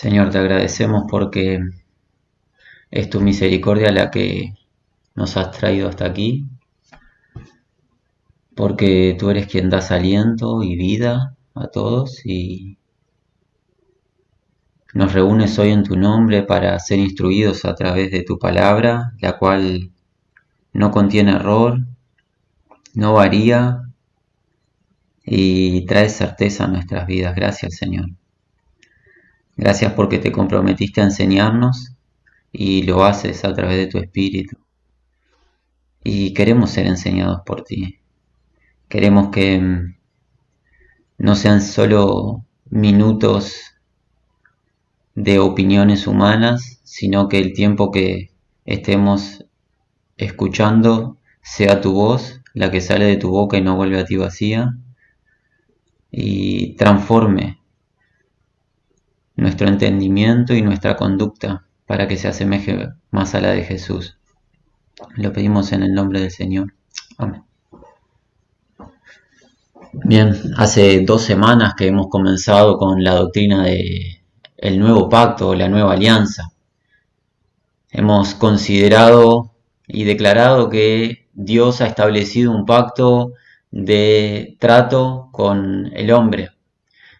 Señor, te agradecemos porque es tu misericordia la que nos has traído hasta aquí, porque tú eres quien das aliento y vida a todos y nos reúnes hoy en tu nombre para ser instruidos a través de tu palabra, la cual no contiene error, no varía y trae certeza a nuestras vidas. Gracias, Señor. Gracias porque te comprometiste a enseñarnos y lo haces a través de tu Espíritu. Y queremos ser enseñados por ti. Queremos que no sean solo minutos de opiniones humanas, sino que el tiempo que estemos escuchando sea tu voz, la que sale de tu boca y no vuelve a ti vacía, y transforme nuestro entendimiento y nuestra conducta para que se asemeje más a la de Jesús. Lo pedimos en el nombre del Señor. Amén. Bien, hace 2 semanas que hemos comenzado con la doctrina de el nuevo pacto o la nueva alianza. Hemos considerado y declarado que Dios ha establecido un pacto de trato con el hombre.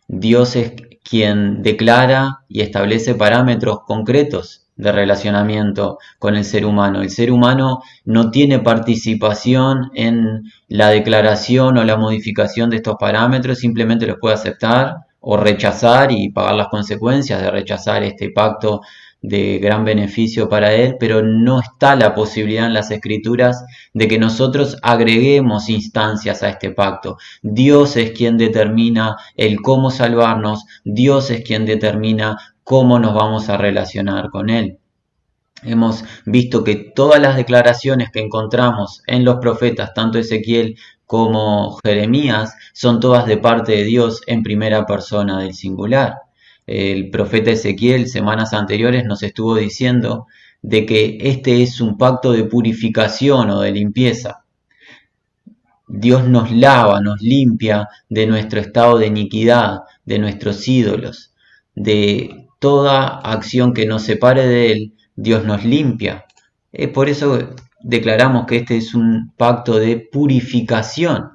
Dios es quien declara y establece parámetros concretos de relacionamiento con el ser humano. El ser humano no tiene participación en la declaración o la modificación de estos parámetros, simplemente los puede aceptar o rechazar y pagar las consecuencias de rechazar este pacto de gran beneficio para él, pero no está la posibilidad en las escrituras de que nosotros agreguemos instancias a este pacto. Dios es quien determina el cómo salvarnos, Dios es quien determina cómo nos vamos a relacionar con él. Hemos visto que todas las declaraciones que encontramos en los profetas, tanto Ezequiel como Jeremías, son todas de parte de Dios en primera persona del singular. El profeta Ezequiel, semanas anteriores, nos estuvo diciendo de que este es un pacto de purificación o de limpieza. Dios nos lava, nos limpia de nuestro estado de iniquidad, de nuestros ídolos, de toda acción que nos separe de Él. Dios nos limpia. Por eso declaramos que este es un pacto de purificación.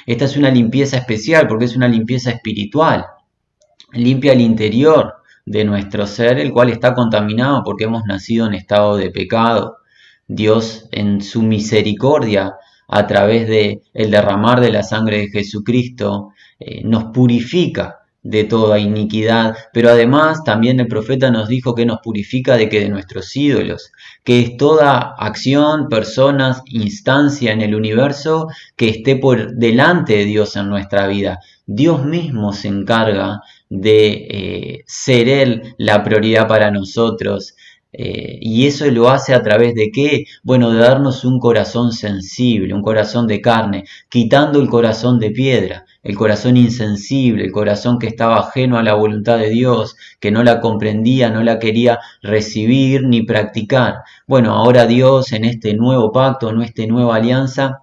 Esta es una limpieza especial porque es una limpieza espiritual. Limpia el interior de nuestro ser, el cual está contaminado porque hemos nacido en estado de pecado. Dios, en su misericordia, a través de el derramar de la sangre de Jesucristo, nos purifica de toda iniquidad, pero además también el profeta nos dijo que nos purifica de nuestros ídolos, que es toda acción, personas, instancia en el universo que esté por delante de Dios en nuestra vida. Dios mismo se encarga de ser Él la prioridad para nosotros. Y eso lo hace a través de ¿qué? Bueno, de darnos un corazón sensible, un corazón de carne, quitando el corazón de piedra, el corazón insensible, el corazón que estaba ajeno a la voluntad de Dios, que no la comprendía, no la quería recibir ni practicar. Bueno, ahora Dios en este nuevo pacto, en esta nueva alianza,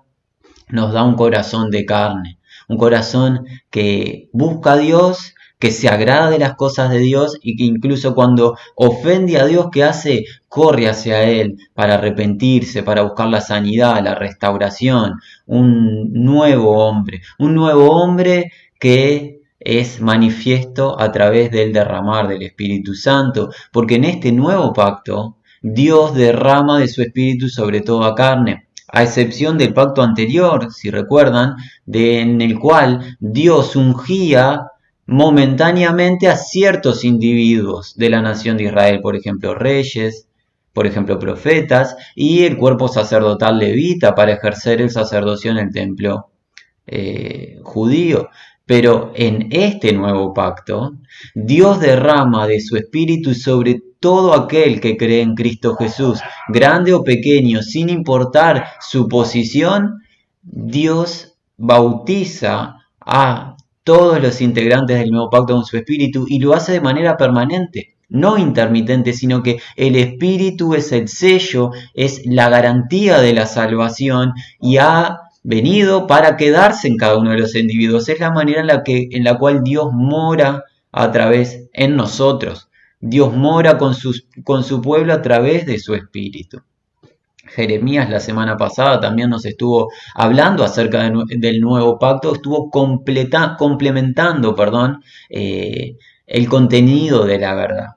nos da un corazón de carne, un corazón que busca a Dios, que se agrada de las cosas de Dios y que incluso cuando ofende a Dios, ¿qué hace? Corre hacia Él para arrepentirse, para buscar la sanidad, la restauración, un nuevo hombre que es manifiesto a través del derramar del Espíritu Santo, porque en este nuevo pacto Dios derrama de su Espíritu sobre toda carne, a excepción del pacto anterior, si recuerdan, en el cual Dios ungía momentáneamente a ciertos individuos de la nación de Israel, por ejemplo reyes, por ejemplo profetas, y el cuerpo sacerdotal levita para ejercer el sacerdocio en el templo judío. Pero en este nuevo pacto, Dios derrama de su Espíritu sobre todo aquel que cree en Cristo Jesús, grande o pequeño, sin importar su posición. Dios bautiza a todos los integrantes del nuevo pacto con su Espíritu y lo hace de manera permanente, no intermitente, sino que el Espíritu es el sello, es la garantía de la salvación y ha venido para quedarse en cada uno de los individuos. Es la manera en la cual Dios mora a través en nosotros. Dios mora con su pueblo a través de su espíritu. Jeremías la semana pasada también nos estuvo hablando acerca del nuevo pacto, estuvo complementando, el contenido de la verdad.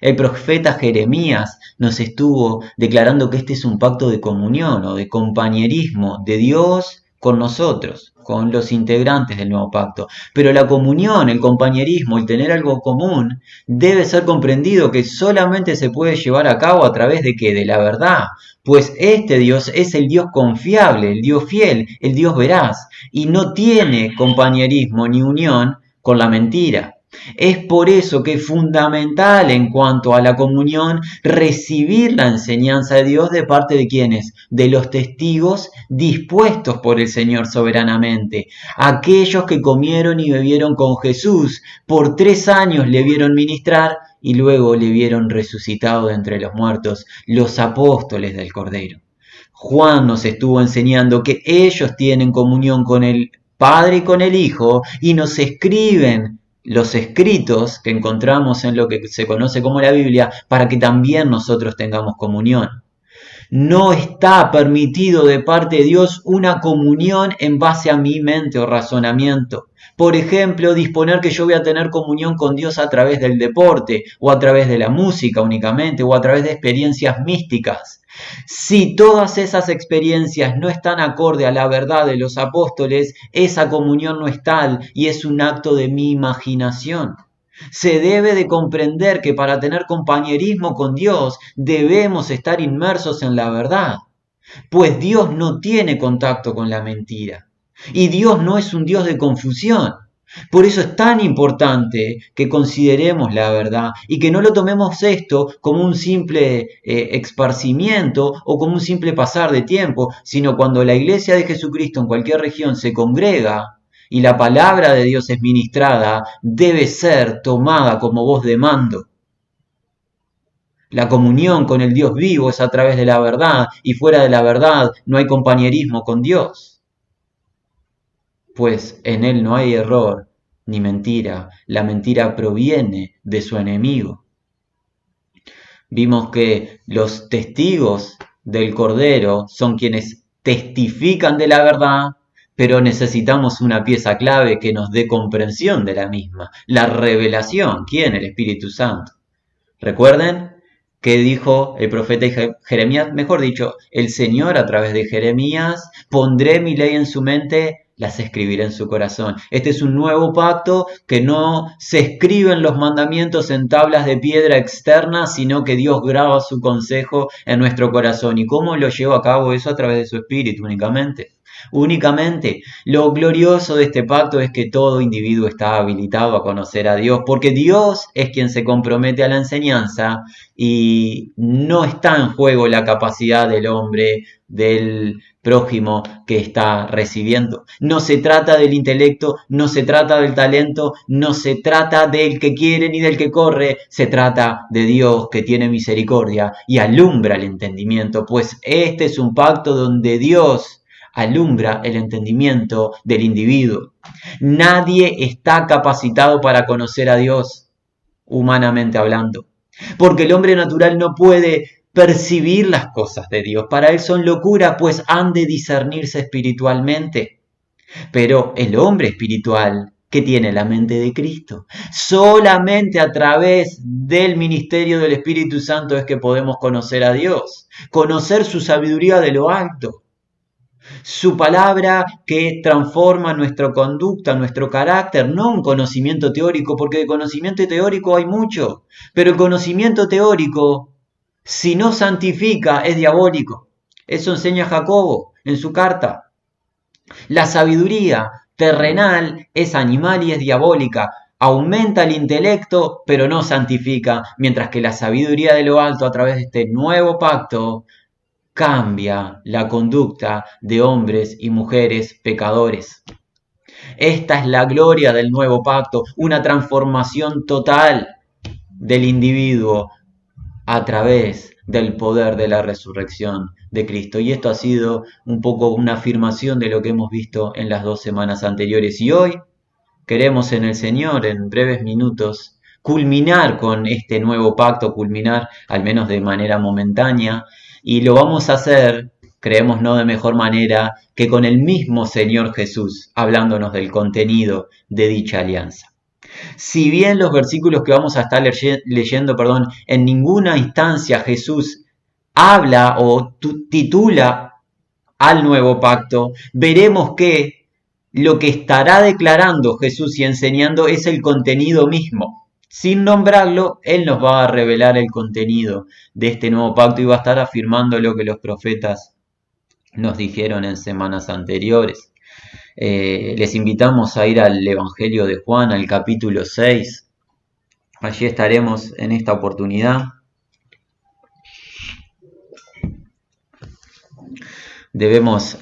El profeta Jeremías nos estuvo declarando que este es un pacto de comunión o de compañerismo de Dios con nosotros, con los integrantes del nuevo pacto. Pero la comunión, el compañerismo, el tener algo común, debe ser comprendido que solamente se puede llevar a cabo a través de ¿qué? De la verdad. Pues este Dios es el Dios confiable, el Dios fiel, el Dios veraz, y no tiene compañerismo ni unión con la mentira. Es por eso que es fundamental en cuanto a la comunión recibir la enseñanza de Dios de parte de quienes, de los testigos dispuestos por el Señor soberanamente, aquellos que comieron y bebieron con Jesús, por 3 años le vieron ministrar y luego le vieron resucitado de entre los muertos, los apóstoles del Cordero. Juan nos estuvo enseñando que ellos tienen comunión con el Padre y con el Hijo y nos escriben los escritos que encontramos en lo que se conoce como la Biblia para que también nosotros tengamos comunión. No está permitido de parte de Dios una comunión en base a mi mente o razonamiento. Por ejemplo, disponer que yo voy a tener comunión con Dios a través del deporte, o a través de la música únicamente, o a través de experiencias místicas. Si todas esas experiencias no están acorde a la verdad de los apóstoles, esa comunión no es tal y es un acto de mi imaginación. Se debe de comprender que para tener compañerismo con Dios debemos estar inmersos en la verdad, pues Dios no tiene contacto con la mentira y Dios no es un Dios de confusión. Por eso es tan importante que consideremos la verdad y que no lo tomemos esto como un simple esparcimiento o como un simple pasar de tiempo, sino cuando la Iglesia de Jesucristo en cualquier región se congrega y la palabra de Dios es ministrada, debe ser tomada como voz de mando. La comunión con el Dios vivo es a través de la verdad y fuera de la verdad no hay compañerismo con Dios. Pues en Él no hay error ni mentira. La mentira proviene de su enemigo. Vimos que los testigos del Cordero son quienes testifican de la verdad, pero necesitamos una pieza clave que nos dé comprensión de la misma, la revelación. ¿Quién? El Espíritu Santo. Recuerden que dijo el profeta Jeremías, mejor dicho, el Señor a través de Jeremías, pondré mi ley en su mente, las escribiré en su corazón. Este es un nuevo pacto que no se escriben los mandamientos en tablas de piedra externas, sino que Dios graba su consejo en nuestro corazón. ¿Y cómo lo lleva a cabo eso? A través de su Espíritu únicamente. Únicamente. Lo glorioso de este pacto es que todo individuo está habilitado a conocer a Dios, porque Dios es quien se compromete a la enseñanza y no está en juego la capacidad del hombre, del prójimo que está recibiendo. No se trata del intelecto, no se trata del talento, no se trata del que quiere ni del que corre, se trata de Dios que tiene misericordia y alumbra el entendimiento, pues este es un pacto donde Dios alumbra el entendimiento del individuo. Nadie está capacitado para conocer a Dios, humanamente hablando, porque el hombre natural no puede percibir las cosas de Dios. Para él son locura, pues han de discernirse espiritualmente. Pero el hombre espiritual, que tiene la mente de Cristo, solamente a través del ministerio del Espíritu Santo es que podemos conocer a Dios, conocer su sabiduría de lo alto, su palabra que transforma nuestra conducta, nuestro carácter, no un conocimiento teórico, porque de conocimiento teórico hay mucho, pero el conocimiento teórico, si no santifica, es diabólico. Eso enseña Jacobo en su carta. La sabiduría terrenal es animal y es diabólica. Aumenta el intelecto, pero no santifica, mientras que la sabiduría de lo alto a través de este nuevo pacto cambia la conducta de hombres y mujeres pecadores. Esta es la gloria del nuevo pacto, una transformación total del individuo a través del poder de la resurrección de Cristo. Y esto ha sido un poco una afirmación de lo que hemos visto en las 2 semanas anteriores. Y hoy queremos en el Señor, en breves minutos, culminar con este nuevo pacto, culminar al menos de manera momentánea, y lo vamos a hacer, creemos no de mejor manera, que con el mismo Señor Jesús, hablándonos del contenido de dicha alianza. Si bien los versículos que vamos a estar leyendo, en ninguna instancia Jesús habla o titula al nuevo pacto, veremos que lo que estará declarando Jesús y enseñando es el contenido mismo. Sin nombrarlo, Él nos va a revelar el contenido de este nuevo pacto y va a estar afirmando lo que los profetas nos dijeron en semanas anteriores. Les invitamos a ir al Evangelio de Juan, al capítulo 6. Allí estaremos en esta oportunidad. Debemos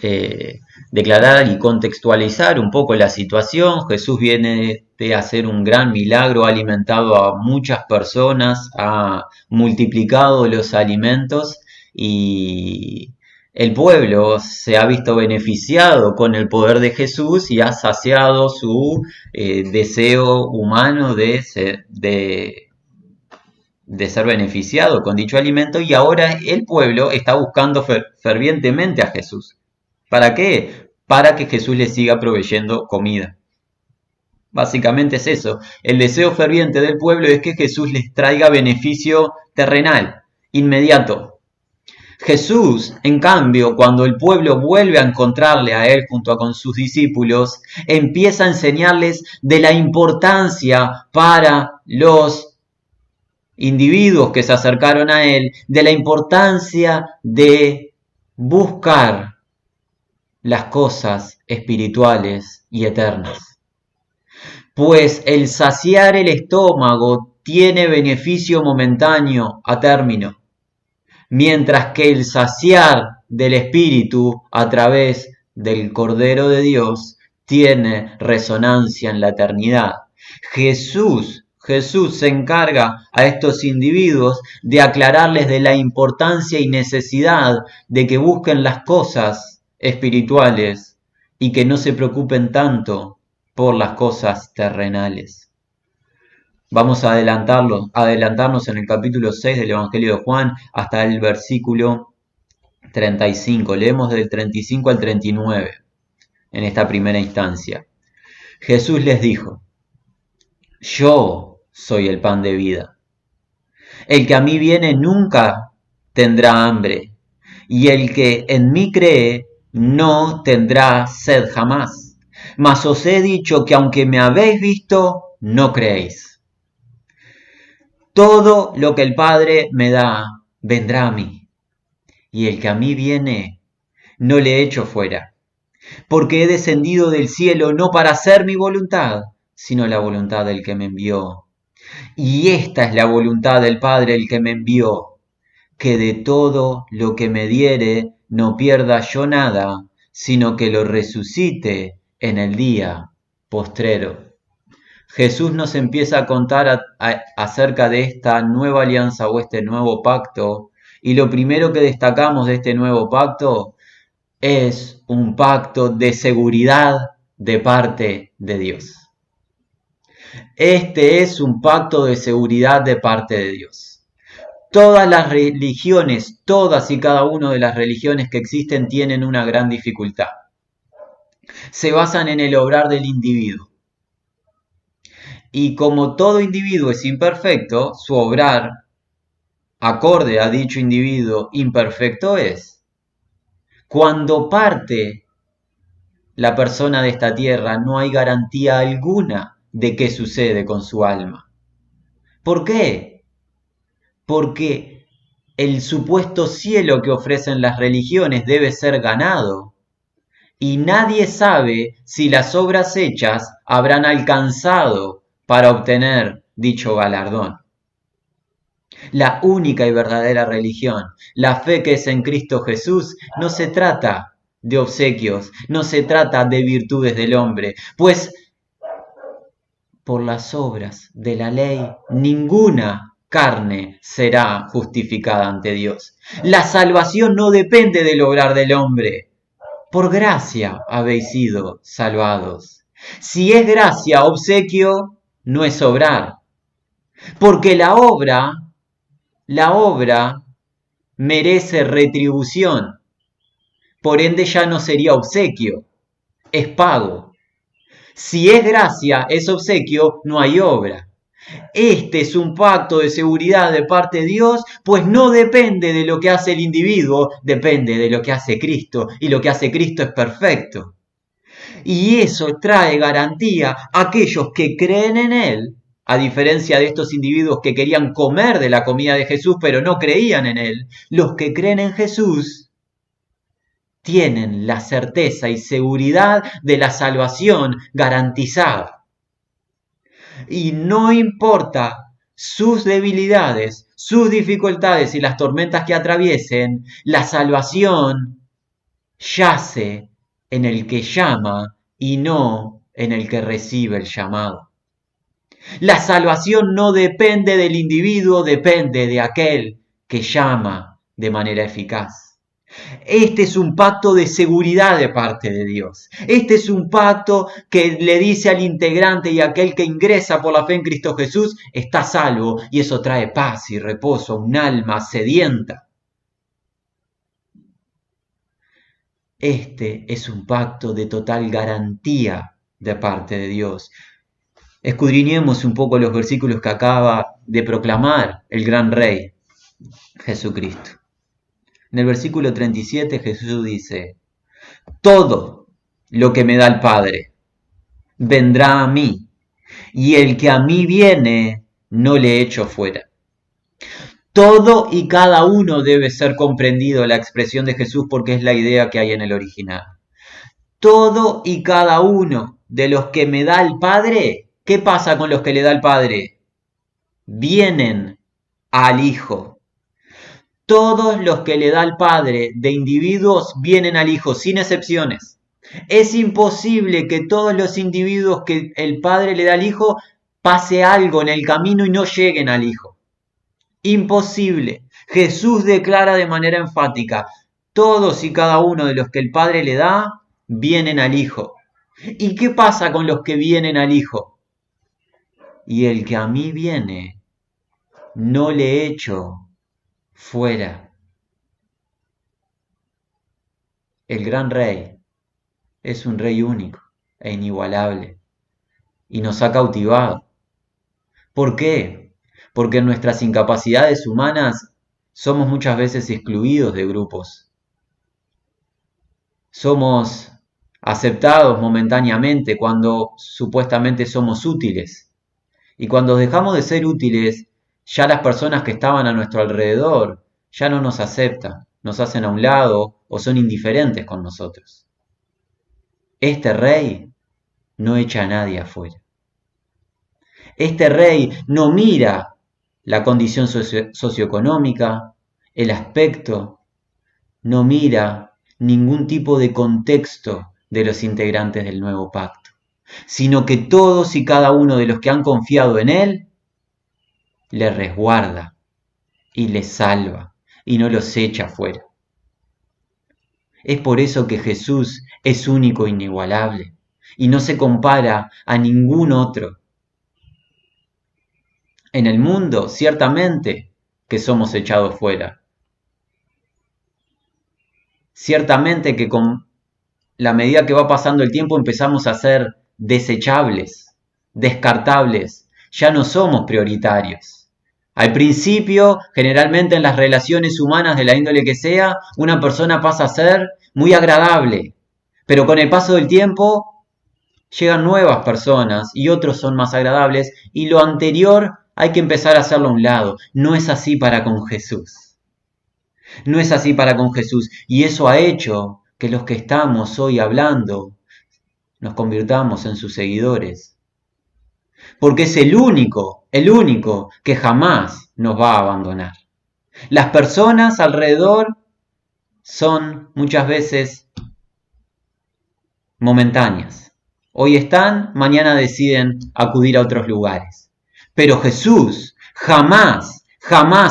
declarar y contextualizar un poco la situación. Jesús viene de hacer un gran milagro, ha alimentado a muchas personas, ha multiplicado los alimentos y el pueblo se ha visto beneficiado con el poder de Jesús y ha saciado su deseo humano de ser beneficiado con dicho alimento, y ahora el pueblo está buscando fervientemente a Jesús. ¿Para qué? Para que Jesús les siga proveyendo comida. Básicamente es eso. El deseo ferviente del pueblo es que Jesús les traiga beneficio terrenal, inmediato. Jesús, en cambio, cuando el pueblo vuelve a encontrarle a Él junto con sus discípulos, empieza a enseñarles de la importancia para los individuos que se acercaron a Él, de la importancia de buscar las cosas espirituales y eternas. Pues el saciar el estómago tiene beneficio momentáneo a término, mientras que el saciar del espíritu a través del Cordero de Dios tiene resonancia en la eternidad. Jesús se encarga a estos individuos de aclararles de la importancia y necesidad de que busquen las cosas espirituales y que no se preocupen tanto por las cosas terrenales. Vamos a adelantarnos en el capítulo 6 del Evangelio de Juan hasta el versículo 35. Leemos del 35 al 39 en esta primera instancia. Jesús les dijo: Yo soy el pan de vida. El que a mí viene nunca tendrá hambre, y el que en mí cree no tendrá sed jamás. Mas os he dicho que aunque me habéis visto, no creéis. Todo lo que el Padre me da vendrá a mí, y el que a mí viene no le echo fuera, porque he descendido del cielo no para hacer mi voluntad, sino la voluntad del que me envió. Y esta es la voluntad del Padre, el que me envió, que de todo lo que me diere no pierda yo nada, sino que lo resucite en el día postrero. Jesús nos empieza a contar acerca de esta nueva alianza o este nuevo pacto, y lo primero que destacamos de este nuevo pacto es un pacto de seguridad de parte de Dios. Este es un pacto de seguridad de parte de Dios. Todas las religiones, todas y cada una de las religiones que existen tienen una gran dificultad. Se basan en el obrar del individuo. Y como todo individuo es imperfecto, su obrar acorde a dicho individuo imperfecto es. Cuando parte la persona de esta tierra, no hay garantía alguna de qué sucede con su alma. ¿Por qué? Porque el supuesto cielo que ofrecen las religiones debe ser ganado. Y nadie sabe si las obras hechas habrán alcanzado para obtener dicho galardón. La única y verdadera religión, la fe que es en Cristo Jesús, no se trata de obsequios, no se trata de virtudes del hombre, pues por las obras de la ley ninguna carne será justificada ante Dios. La salvación no depende del obrar del hombre. Por gracia habéis sido salvados. Si es gracia obsequio, no es obrar. Porque la obra merece retribución. Por ende ya no sería obsequio, es pago. Si es gracia, es obsequio, no hay obra. Este es un pacto de seguridad de parte de Dios, pues no depende de lo que hace el individuo, depende de lo que hace Cristo, y lo que hace Cristo es perfecto. Y eso trae garantía a aquellos que creen en Él, a diferencia de estos individuos que querían comer de la comida de Jesús pero no creían en Él. Los que creen en Jesús tienen la certeza y seguridad de la salvación garantizada. Y no importa sus debilidades, sus dificultades y las tormentas que atraviesen, la salvación yace en el que llama y no en el que recibe el llamado. La salvación no depende del individuo, depende de aquel que llama de manera eficaz. Este es un pacto de seguridad de parte de Dios. Este es un pacto que le dice al integrante y a aquel que ingresa por la fe en Cristo Jesús, está salvo, y eso trae paz y reposo a un alma sedienta. Este es un pacto de total garantía de parte de Dios. Escudriñemos un poco los versículos que acaba de proclamar el gran Rey, Jesucristo. En el versículo 37 Jesús dice, todo lo que me da el Padre vendrá a mí, y el que a mí viene no le echo fuera. Todo y cada uno debe ser comprendido la expresión de Jesús porque es la idea que hay en el original. Todo y cada uno de los que me da el Padre, ¿qué pasa con los que le da el Padre? Vienen al Hijo. Todos los que le da el Padre de individuos vienen al Hijo, sin excepciones. Es imposible que todos los individuos que el Padre le da al Hijo pase algo en el camino y no lleguen al Hijo. Imposible. Jesús declara de manera enfática, todos y cada uno de los que el Padre le da, vienen al Hijo. ¿Y qué pasa con los que vienen al Hijo? Y el que a mí viene, no le echo fuera. El gran Rey es un Rey único e inigualable y nos ha cautivado. ¿Por qué? Porque en nuestras incapacidades humanas somos muchas veces excluidos de grupos. Somos aceptados momentáneamente cuando supuestamente somos útiles. Y cuando dejamos de ser útiles, ya las personas que estaban a nuestro alrededor ya no nos aceptan, nos hacen a un lado o son indiferentes con nosotros. Este Rey no echa a nadie afuera. Este Rey no mira la condición socioeconómica, el aspecto, no mira ningún tipo de contexto de los integrantes del nuevo pacto, sino que todos y cada uno de los que han confiado en Él, le resguarda y les salva y no los echa fuera. Es por eso que Jesús es único e inigualable y no se compara a ningún otro. En el mundo, ciertamente, que somos echados fuera. Ciertamente que con la medida que va pasando el tiempo empezamos a ser desechables, descartables, ya no somos prioritarios. Al principio, generalmente en las relaciones humanas de la índole que sea, una persona pasa a ser muy agradable, pero con el paso del tiempo llegan nuevas personas y otros son más agradables y lo anterior hay que empezar a hacerlo a un lado. No es así para con Jesús. No es así para con Jesús. Y eso ha hecho que los que estamos hoy hablando nos convirtamos en sus seguidores. Porque es el único que jamás nos va a abandonar. Las personas alrededor son muchas veces momentáneas. Hoy están, mañana deciden acudir a otros lugares. Pero Jesús jamás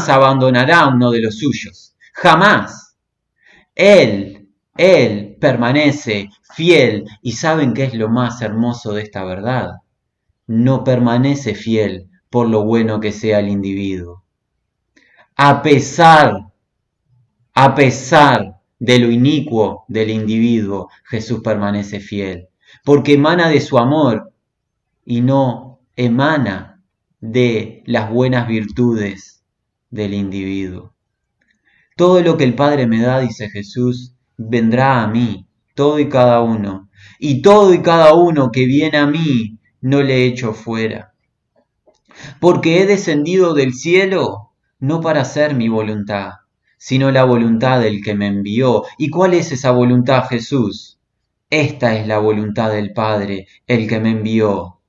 abandonará a uno de los suyos. Jamás. Él permanece fiel. ¿Y saben qué es lo más hermoso de esta verdad? No permanece fiel por lo bueno que sea el individuo. A pesar de lo inicuo del individuo, Jesús permanece fiel, porque emana de su amor y no emana de las buenas virtudes del individuo. Todo lo que el Padre me da, dice Jesús, vendrá a mí, todo y cada uno. Y todo y cada uno que viene a mí, no le echo fuera. Porque he descendido del cielo, no para hacer mi voluntad, sino la voluntad del que me envió. ¿Y cuál es esa voluntad, Jesús? Esta es la voluntad del Padre, el que me envió.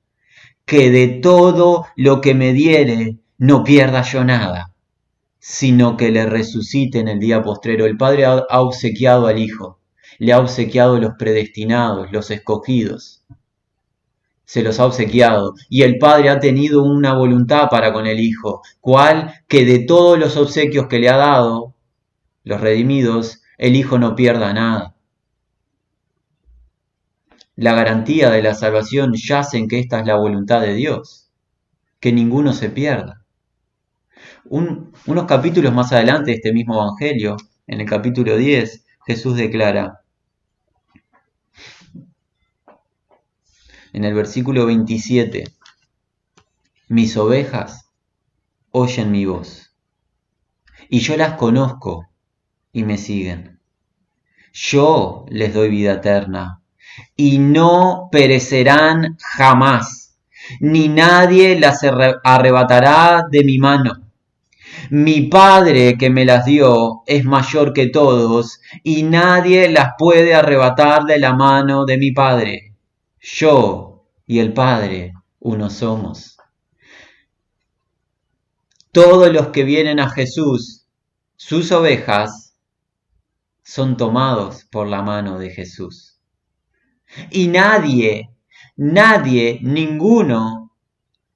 Que de todo lo que me diere, no pierda yo nada, sino que le resucite en el día postrero. El Padre ha obsequiado al Hijo, le ha obsequiado los predestinados, los escogidos, se los ha obsequiado, y el Padre ha tenido una voluntad para con el Hijo, cual que de todos los obsequios que le ha dado, los redimidos, el Hijo no pierda nada. La garantía de la salvación yace en que esta es la voluntad de Dios, que ninguno se pierda. Unos capítulos más adelante de este mismo Evangelio, en el capítulo 10, Jesús declara, en el versículo 27, mis ovejas oyen mi voz, y yo las conozco y me siguen. Yo les doy vida eterna, y no perecerán jamás, ni nadie las arrebatará de mi mano. Mi Padre que me las dio es mayor que todos, y nadie las puede arrebatar de la mano de mi Padre. Yo y el Padre uno somos. Todos los que vienen a Jesús, sus ovejas, son tomados por la mano de Jesús. Y nadie, ninguno,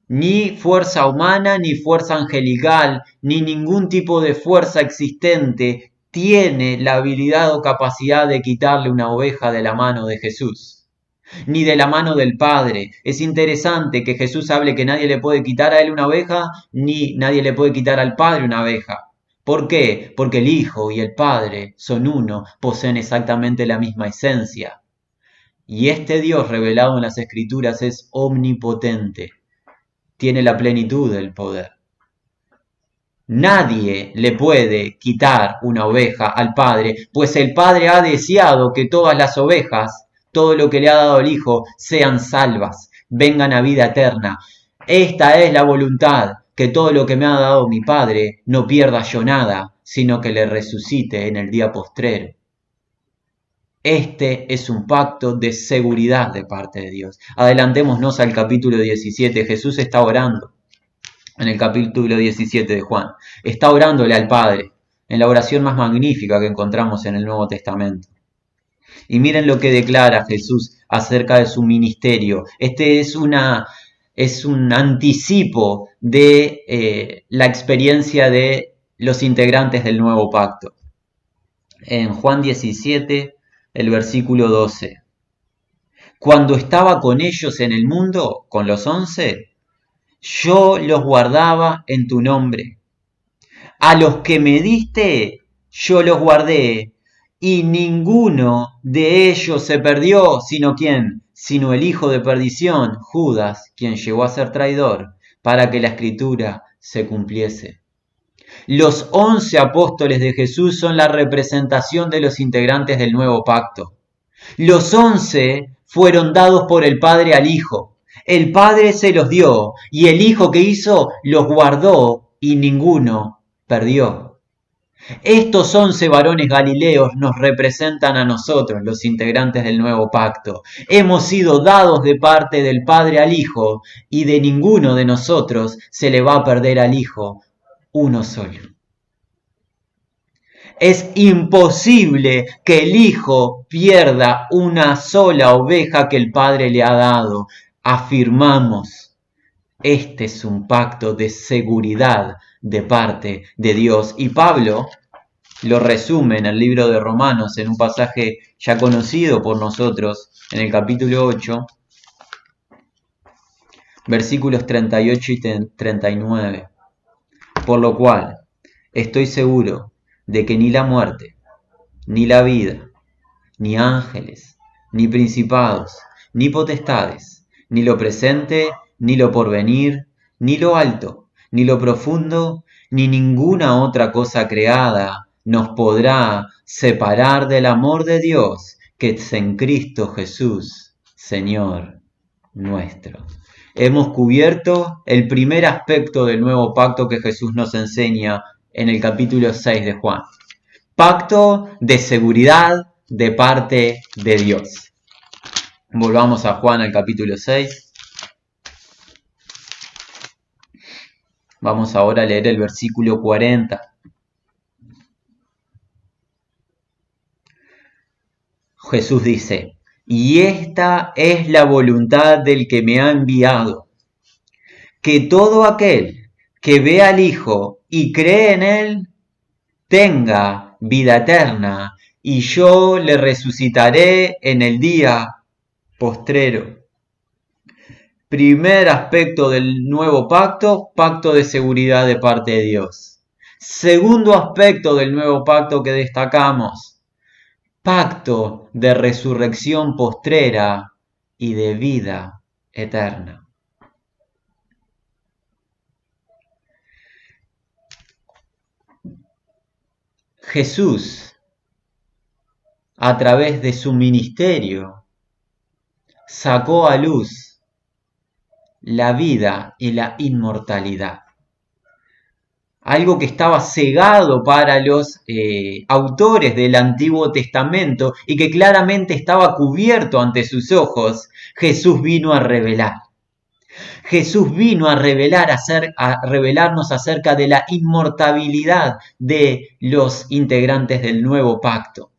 ni fuerza humana, ni fuerza angelical, ni ningún tipo de fuerza existente tiene la habilidad o capacidad de quitarle una oveja de la mano de Jesús, ni de la mano del Padre. Es interesante que Jesús hable que nadie le puede quitar a él una oveja, ni nadie le puede quitar al Padre una oveja. ¿Por qué? Porque el Hijo y el Padre son uno, poseen exactamente la misma esencia. Y este Dios revelado en las Escrituras es omnipotente. Tiene la plenitud del poder. Nadie le puede quitar una oveja al Padre, pues el Padre ha deseado que todas las ovejas, todo lo que le ha dado el Hijo, sean salvas, vengan a vida eterna. Esta es la voluntad, que todo lo que me ha dado mi Padre no pierda yo nada, sino que le resucite en el día postrero. Este es un pacto de seguridad de parte de Dios. Adelantémonos al capítulo 17. Jesús está orando en el capítulo 17 de Juan. Está orándole al Padre en la oración más magnífica que encontramos en el Nuevo Testamento. Y miren lo que declara Jesús acerca de su ministerio. Este es un anticipo de la experiencia de los integrantes del nuevo pacto. En Juan 17, el versículo 12. Cuando estaba con ellos en el mundo, con los 11, yo los guardaba en tu nombre. A los que me diste, yo los guardé, y ninguno de ellos se perdió, sino ¿quién? Sino el hijo de perdición, Judas, quien llegó a ser traidor, para que la escritura se cumpliese. Los 11 apóstoles de Jesús son la representación de los integrantes del nuevo pacto. Los 11 fueron dados por el Padre al Hijo. El Padre se los dio y el Hijo que hizo los guardó y ninguno perdió. Estos 11 varones galileos nos representan a nosotros, los integrantes del nuevo pacto. Hemos sido dados de parte del Padre al Hijo y de ninguno de nosotros se le va a perder al Hijo uno solo. Es imposible que el Hijo pierda una sola oveja que el Padre le ha dado. Afirmamos, este es un pacto de seguridad de parte de Dios. Y Pablo lo resume en el libro de Romanos en un pasaje ya conocido por nosotros, en el capítulo 8, versículos 38 y 39. Por lo cual, estoy seguro de que ni la muerte, ni la vida, ni ángeles, ni principados, ni potestades, ni lo presente, ni lo porvenir, ni lo alto, ni lo profundo, ni ninguna otra cosa creada nos podrá separar del amor de Dios que es en Cristo Jesús, Señor nuestro. Hemos cubierto el primer aspecto del nuevo pacto que Jesús nos enseña en el capítulo 6 de Juan. Pacto de seguridad de parte de Dios. Volvamos a Juan al capítulo 6. Vamos ahora a leer el versículo 40. Jesús dice: y esta es la voluntad del que me ha enviado, que todo aquel que ve al Hijo y cree en él, tenga vida eterna, y yo le resucitaré en el día postrero. Primer aspecto del nuevo pacto, pacto de seguridad de parte de Dios. Segundo aspecto del nuevo pacto que destacamos, pacto de resurrección postrera y de vida eterna. Jesús, a través de su ministerio, sacó a luz la vida y la inmortalidad. Algo que estaba cegado para los autores del Antiguo Testamento y que claramente estaba cubierto ante sus ojos, Jesús vino a revelar. Jesús vino a revelarnos acerca de la inmortalidad de los integrantes del nuevo pacto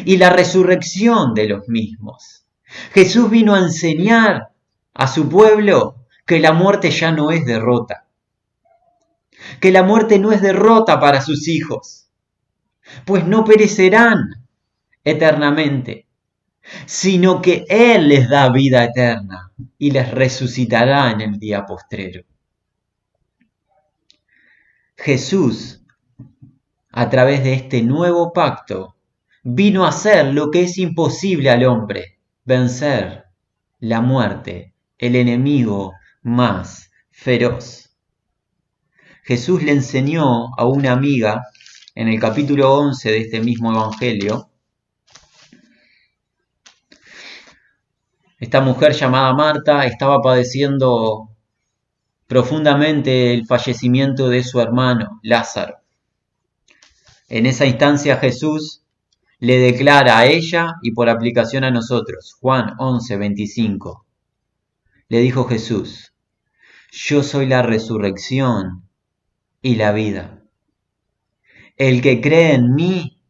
y la resurrección de los mismos. Jesús vino a enseñar a su pueblo que la muerte ya no es derrota, que la muerte no es derrota para sus hijos, pues no perecerán eternamente, sino que Él les da vida eterna y les resucitará en el día postrero. Jesús, a través de este nuevo pacto, vino a hacer lo que es imposible al hombre: vencer la muerte, el enemigo más feroz. Jesús le enseñó a una amiga en el capítulo 11 de este mismo evangelio. Esta mujer llamada Marta estaba padeciendo profundamente el fallecimiento de su hermano Lázaro. En esa instancia Jesús le declara a ella y por aplicación a nosotros, Juan 11:25, le dijo Jesús: yo soy la resurrección y la vida. El que cree en mí,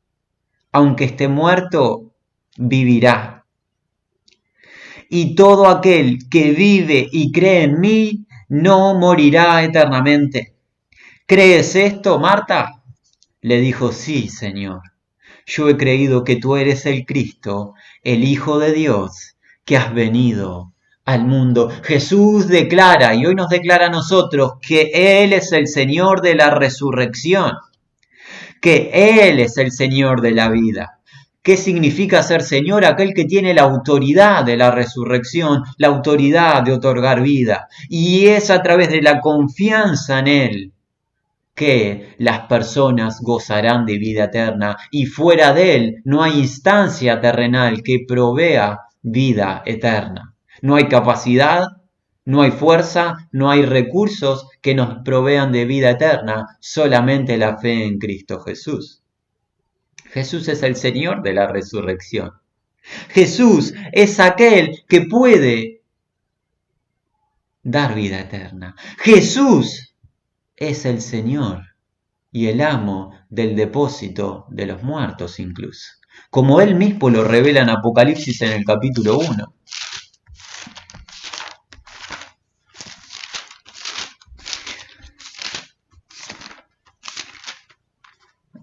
aunque esté muerto, vivirá. Y todo aquel que vive y cree en mí, no morirá eternamente. ¿Crees esto, Marta? Le dijo: sí, Señor. Yo he creído que tú eres el Cristo, el Hijo de Dios, que has venido al mundo. Jesús declara, y hoy nos declara a nosotros, que Él es el Señor de la resurrección, que Él es el Señor de la vida. ¿Qué significa ser Señor? Aquel que tiene la autoridad de la resurrección, la autoridad de otorgar vida. Y es a través de la confianza en Él que las personas gozarán de vida eterna, y fuera de Él no hay instancia terrenal que provea vida eterna. No hay capacidad, no hay fuerza, no hay recursos que nos provean de vida eterna, solamente la fe en Cristo Jesús. Jesús es el Señor de la resurrección. Jesús es aquel que puede dar vida eterna. Jesús es el Señor y el amo del depósito de los muertos incluso, como Él mismo lo revela en Apocalipsis en el capítulo 1.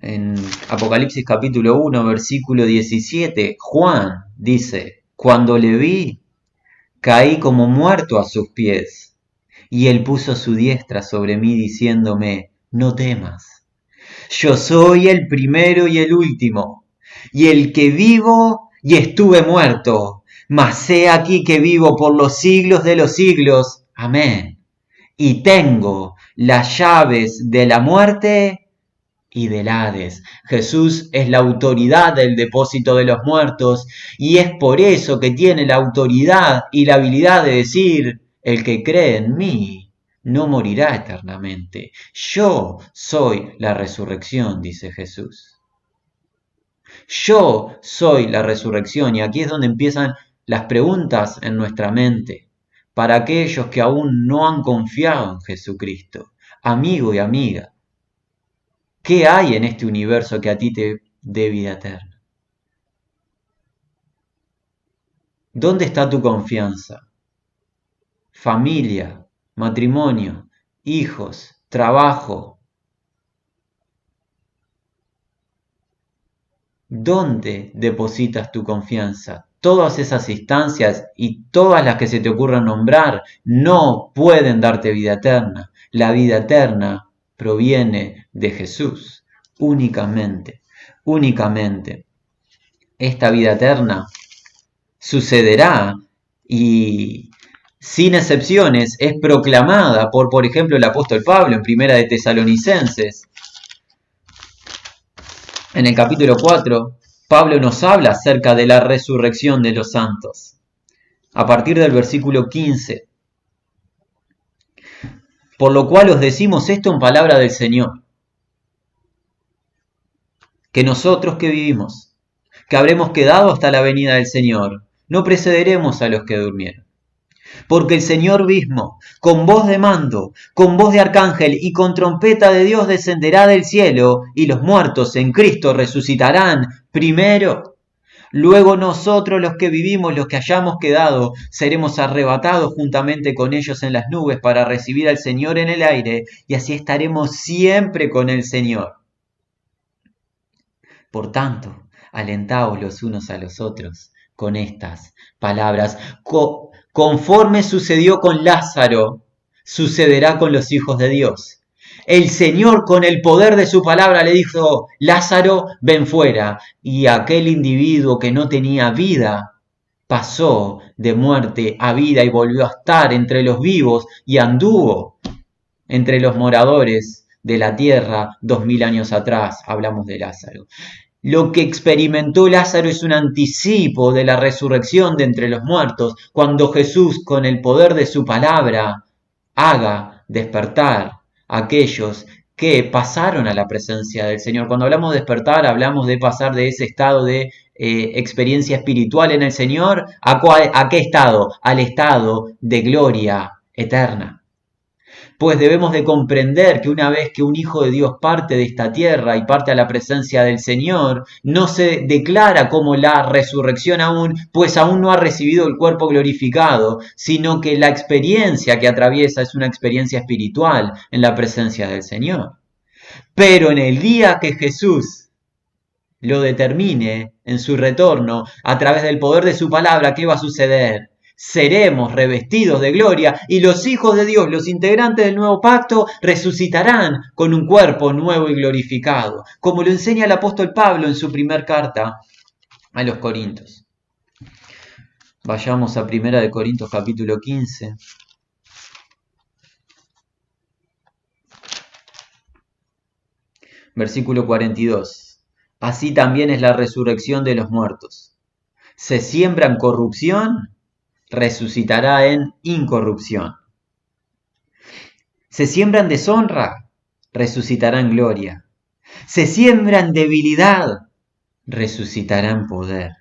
En Apocalipsis capítulo 1, versículo 17, Juan dice: cuando le vi, caí como muerto a sus pies. Y él puso su diestra sobre mí diciéndome, no temas. Yo soy el primero y el último, y el que vivo y estuve muerto, mas he aquí que vivo por los siglos de los siglos. Amén. Y tengo las llaves de la muerte y del Hades. Jesús es la autoridad del depósito de los muertos, y es por eso que tiene la autoridad y la habilidad de decir, el que cree en mí no morirá eternamente. Yo soy la resurrección, dice Jesús. Yo soy la resurrección, y aquí es donde empiezan las preguntas en nuestra mente para aquellos que aún no han confiado en Jesucristo. Amigo y amiga, ¿qué hay en este universo que a ti te dé vida eterna? ¿Dónde está tu confianza? Familia, matrimonio, hijos, trabajo. ¿Dónde depositas tu confianza? Todas esas instancias y todas las que se te ocurran nombrar no pueden darte vida eterna. La vida eterna proviene de Jesús, únicamente, únicamente. Esta vida eterna sucederá y sin excepciones es proclamada por ejemplo, el apóstol Pablo en Primera de Tesalonicenses. En el capítulo 4, Pablo nos habla acerca de la resurrección de los santos. A partir del versículo 15. Por lo cual os decimos esto en palabra del Señor, que nosotros que vivimos, que habremos quedado hasta la venida del Señor, no precederemos a los que durmieron. Porque el Señor mismo, con voz de mando, con voz de arcángel y con trompeta de Dios descenderá del cielo, y los muertos en Cristo resucitarán primero. Luego nosotros los que vivimos, los que hayamos quedado, seremos arrebatados juntamente con ellos en las nubes para recibir al Señor en el aire, y así estaremos siempre con el Señor. Por tanto, alentaos los unos a los otros con estas palabras. Conforme sucedió con Lázaro, sucederá con los hijos de Dios. El Señor con el poder de su palabra le dijo, Lázaro, ven fuera. Y aquel individuo que no tenía vida pasó de muerte a vida y volvió a estar entre los vivos y anduvo entre los moradores de la tierra 2000 años atrás. Hablamos de Lázaro. Lo que experimentó Lázaro es un anticipo de la resurrección de entre los muertos, cuando Jesús, con el poder de su palabra, haga despertar a aquellos que pasaron a la presencia del Señor. Cuando hablamos de despertar, hablamos de pasar de ese estado de experiencia espiritual en el Señor, ¿a qué estado? Al estado de gloria eterna. Pues debemos de comprender que una vez que un hijo de Dios parte de esta tierra y parte a la presencia del Señor, no se declara como la resurrección aún, pues aún no ha recibido el cuerpo glorificado, sino que la experiencia que atraviesa es una experiencia espiritual en la presencia del Señor. Pero en el día que Jesús lo determine en su retorno, a través del poder de su palabra, ¿qué va a suceder? Seremos revestidos de gloria y los hijos de Dios, los integrantes del nuevo pacto, resucitarán con un cuerpo nuevo y glorificado, como lo enseña el apóstol Pablo en su primer carta a los Corintios. Vayamos a 1 Corintios capítulo 15. Versículo 42. Así también es la resurrección de los muertos. Se siembra en corrupción, resucitará en incorrupción. Se siembra en deshonra, resucitará en gloria. Se siembra en debilidad, resucitará en poder.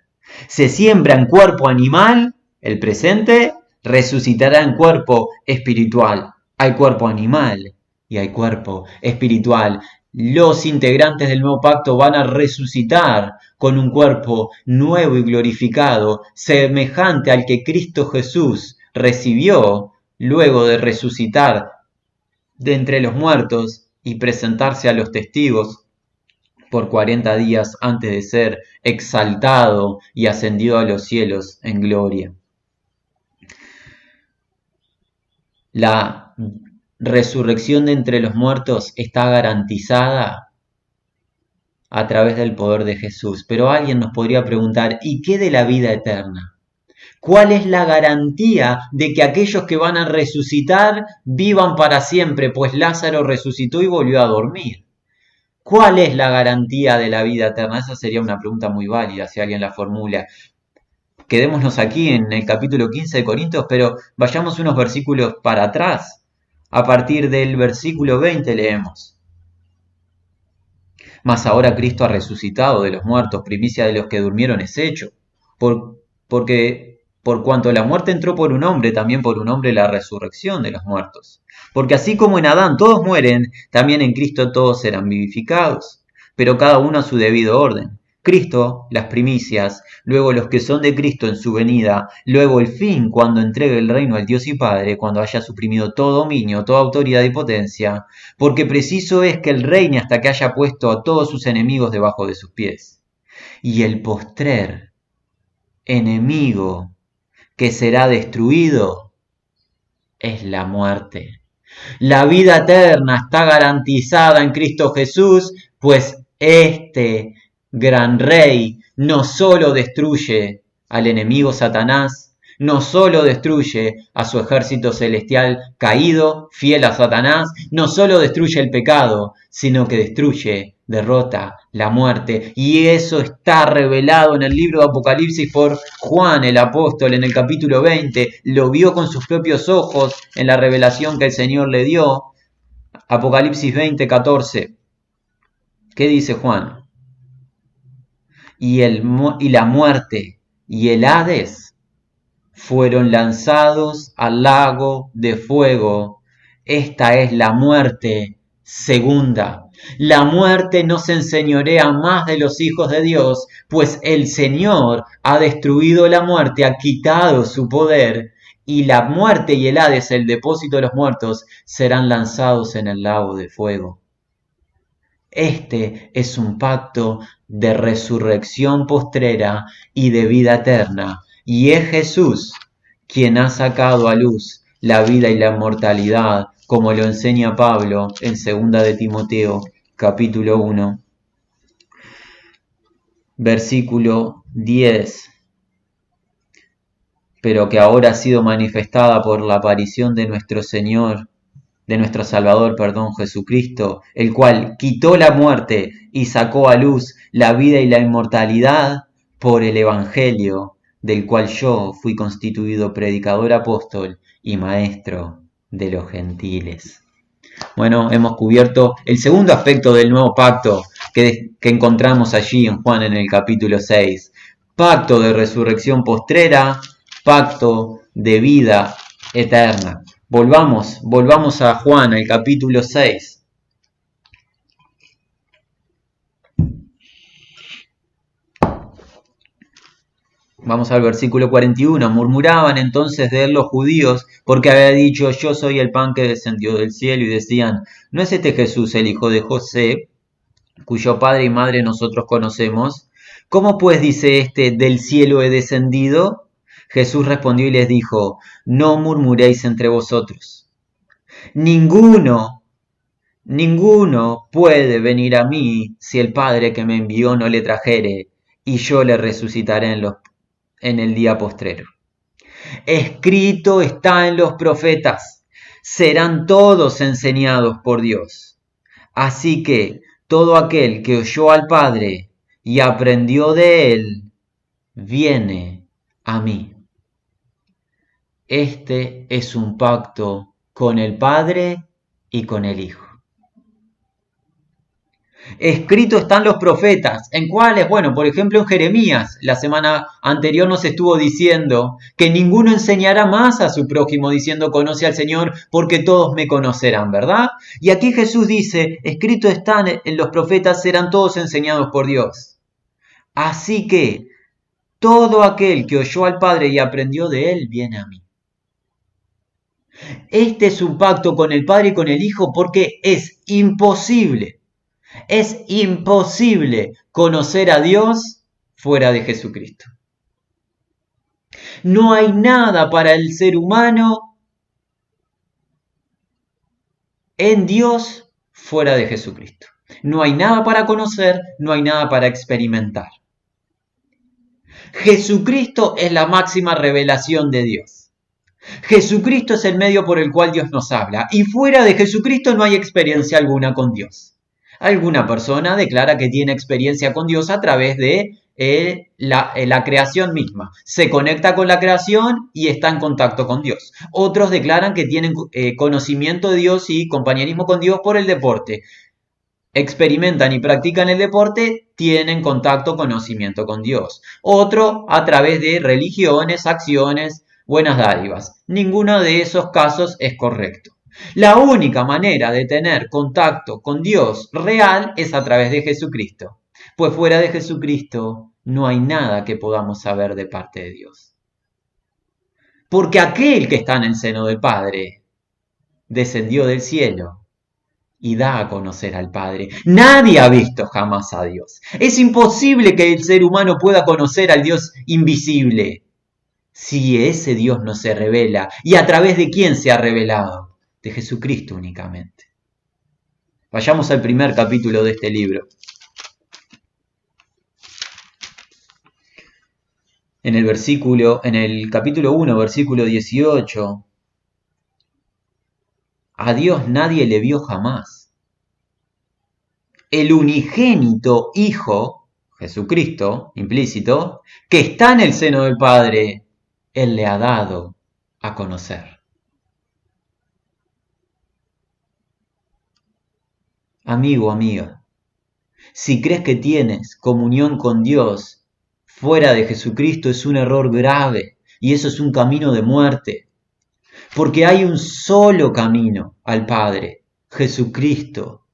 Se siembra en cuerpo animal, el presente, resucitará en cuerpo espiritual. Hay cuerpo animal y hay cuerpo espiritual. Los integrantes del nuevo pacto van a resucitar con un cuerpo nuevo y glorificado, semejante al que Cristo Jesús recibió luego de resucitar de entre los muertos y presentarse a los testigos por 40 días antes de ser exaltado y ascendido a los cielos en gloria. La resurrección de entre los muertos está garantizada a través del poder de Jesús. Pero alguien nos podría preguntar, ¿y qué de la vida eterna? ¿Cuál es la garantía de que aquellos que van a resucitar vivan para siempre? Pues Lázaro resucitó y volvió a dormir. ¿Cuál es la garantía de la vida eterna? Esa sería una pregunta muy válida si alguien la formula. Quedémonos aquí en el capítulo 15 de Corintios, pero vayamos unos versículos para atrás. A partir del versículo 20 leemos. Mas ahora Cristo ha resucitado de los muertos, primicia de los que durmieron es hecho. Porque por cuanto la muerte entró por un hombre, también por un hombre la resurrección de los muertos. Porque así como en Adán todos mueren, también en Cristo todos serán vivificados, pero cada uno a su debido orden. Cristo, las primicias, luego los que son de Cristo en su venida, luego el fin cuando entregue el reino al Dios y Padre, cuando haya suprimido todo dominio, toda autoridad y potencia, porque preciso es que Él reine hasta que haya puesto a todos sus enemigos debajo de sus pies. Y el postrer enemigo que será destruido es la muerte. La vida eterna está garantizada en Cristo Jesús, pues este gran rey no solo destruye al enemigo Satanás, no solo destruye a su ejército celestial caído, fiel a Satanás, no solo destruye el pecado, sino que destruye, derrota la muerte. Y eso está revelado en el libro de Apocalipsis por Juan el apóstol en el capítulo 20. Lo vio con sus propios ojos en la revelación que el Señor le dio. Apocalipsis 20, 14. ¿Qué dice Juan? Y la muerte y el Hades fueron lanzados al lago de fuego. Esta es la muerte segunda. La muerte no se enseñorea más de los hijos de Dios, pues el Señor ha destruido la muerte, ha quitado su poder, y la muerte y el Hades, el depósito de los muertos, serán lanzados en el lago de fuego. Este es un pacto de resurrección postrera y de vida eterna, y es Jesús quien ha sacado a luz la vida y la inmortalidad, como lo enseña Pablo en 2 de Timoteo, capítulo 1, versículo 10. Pero que ahora ha sido manifestada por la aparición de nuestro Señor, de nuestro Salvador, Jesucristo, el cual quitó la muerte y sacó a luz la vida y la inmortalidad por el Evangelio, del cual yo fui constituido predicador apóstol y maestro de los gentiles. Bueno, hemos cubierto el segundo aspecto del nuevo pacto que encontramos allí en Juan en el capítulo 6. Pacto de resurrección postrera, pacto de vida eterna. Volvamos a Juan, al capítulo 6. Vamos al versículo 41. Murmuraban entonces de él los judíos, porque había dicho, yo soy el pan que descendió del cielo, y decían, ¿no es este Jesús el hijo de José, cuyo padre y madre nosotros conocemos? ¿Cómo pues dice este, del cielo he descendido? Jesús respondió y les dijo, no murmuréis entre vosotros. Ninguno puede venir a mí si el Padre que me envió no le trajere, y yo le resucitaré en el día postrero. Escrito está en los profetas, serán todos enseñados por Dios. Así que todo aquel que oyó al Padre y aprendió de él, viene a mí. Este es un pacto con el Padre y con el Hijo. Escrito están los profetas, ¿en cuáles? Bueno, por ejemplo en Jeremías, la semana anterior nos estuvo diciendo que ninguno enseñará más a su prójimo diciendo conoce al Señor porque todos me conocerán, ¿verdad? Y aquí Jesús dice, escrito están en los profetas, serán todos enseñados por Dios. Así que todo aquel que oyó al Padre y aprendió de él, viene a mí. Este es un pacto con el Padre y con el Hijo porque es imposible conocer a Dios fuera de Jesucristo. No hay nada para el ser humano en Dios fuera de Jesucristo. No hay nada para conocer, no hay nada para experimentar. Jesucristo es la máxima revelación de Dios. Jesucristo es el medio por el cual Dios nos habla, y fuera de Jesucristo no hay experiencia alguna con Dios. Alguna persona declara que tiene experiencia con Dios a través de la creación misma. Se conecta con la creación y está en contacto con Dios. Otros declaran que tienen conocimiento de Dios y compañerismo con Dios por el deporte. Experimentan y practican el deporte, tienen contacto, conocimiento con Dios. Otro a través de religiones, acciones, buenas dádivas. Ninguno de esos casos es correcto. La única manera de tener contacto con Dios real es a través de Jesucristo, pues fuera de Jesucristo no hay nada que podamos saber de parte de Dios. Porque aquel que está en el seno del Padre descendió del cielo y da a conocer al Padre. Nadie ha visto jamás a Dios. Es imposible que el ser humano pueda conocer al Dios invisible si ese Dios no se revela. ¿Y a través de quién se ha revelado? De Jesucristo únicamente. Vayamos al primer capítulo de este libro. En el capítulo 1, versículo 18, a Dios nadie le vio jamás. El unigénito Hijo, Jesucristo, implícito, que está en el seno del Padre, Él le ha dado a conocer. Amigo, amiga, si crees que tienes comunión con Dios fuera de Jesucristo es un error grave y eso es un camino de muerte. Porque hay un solo camino al Padre, Jesucristo.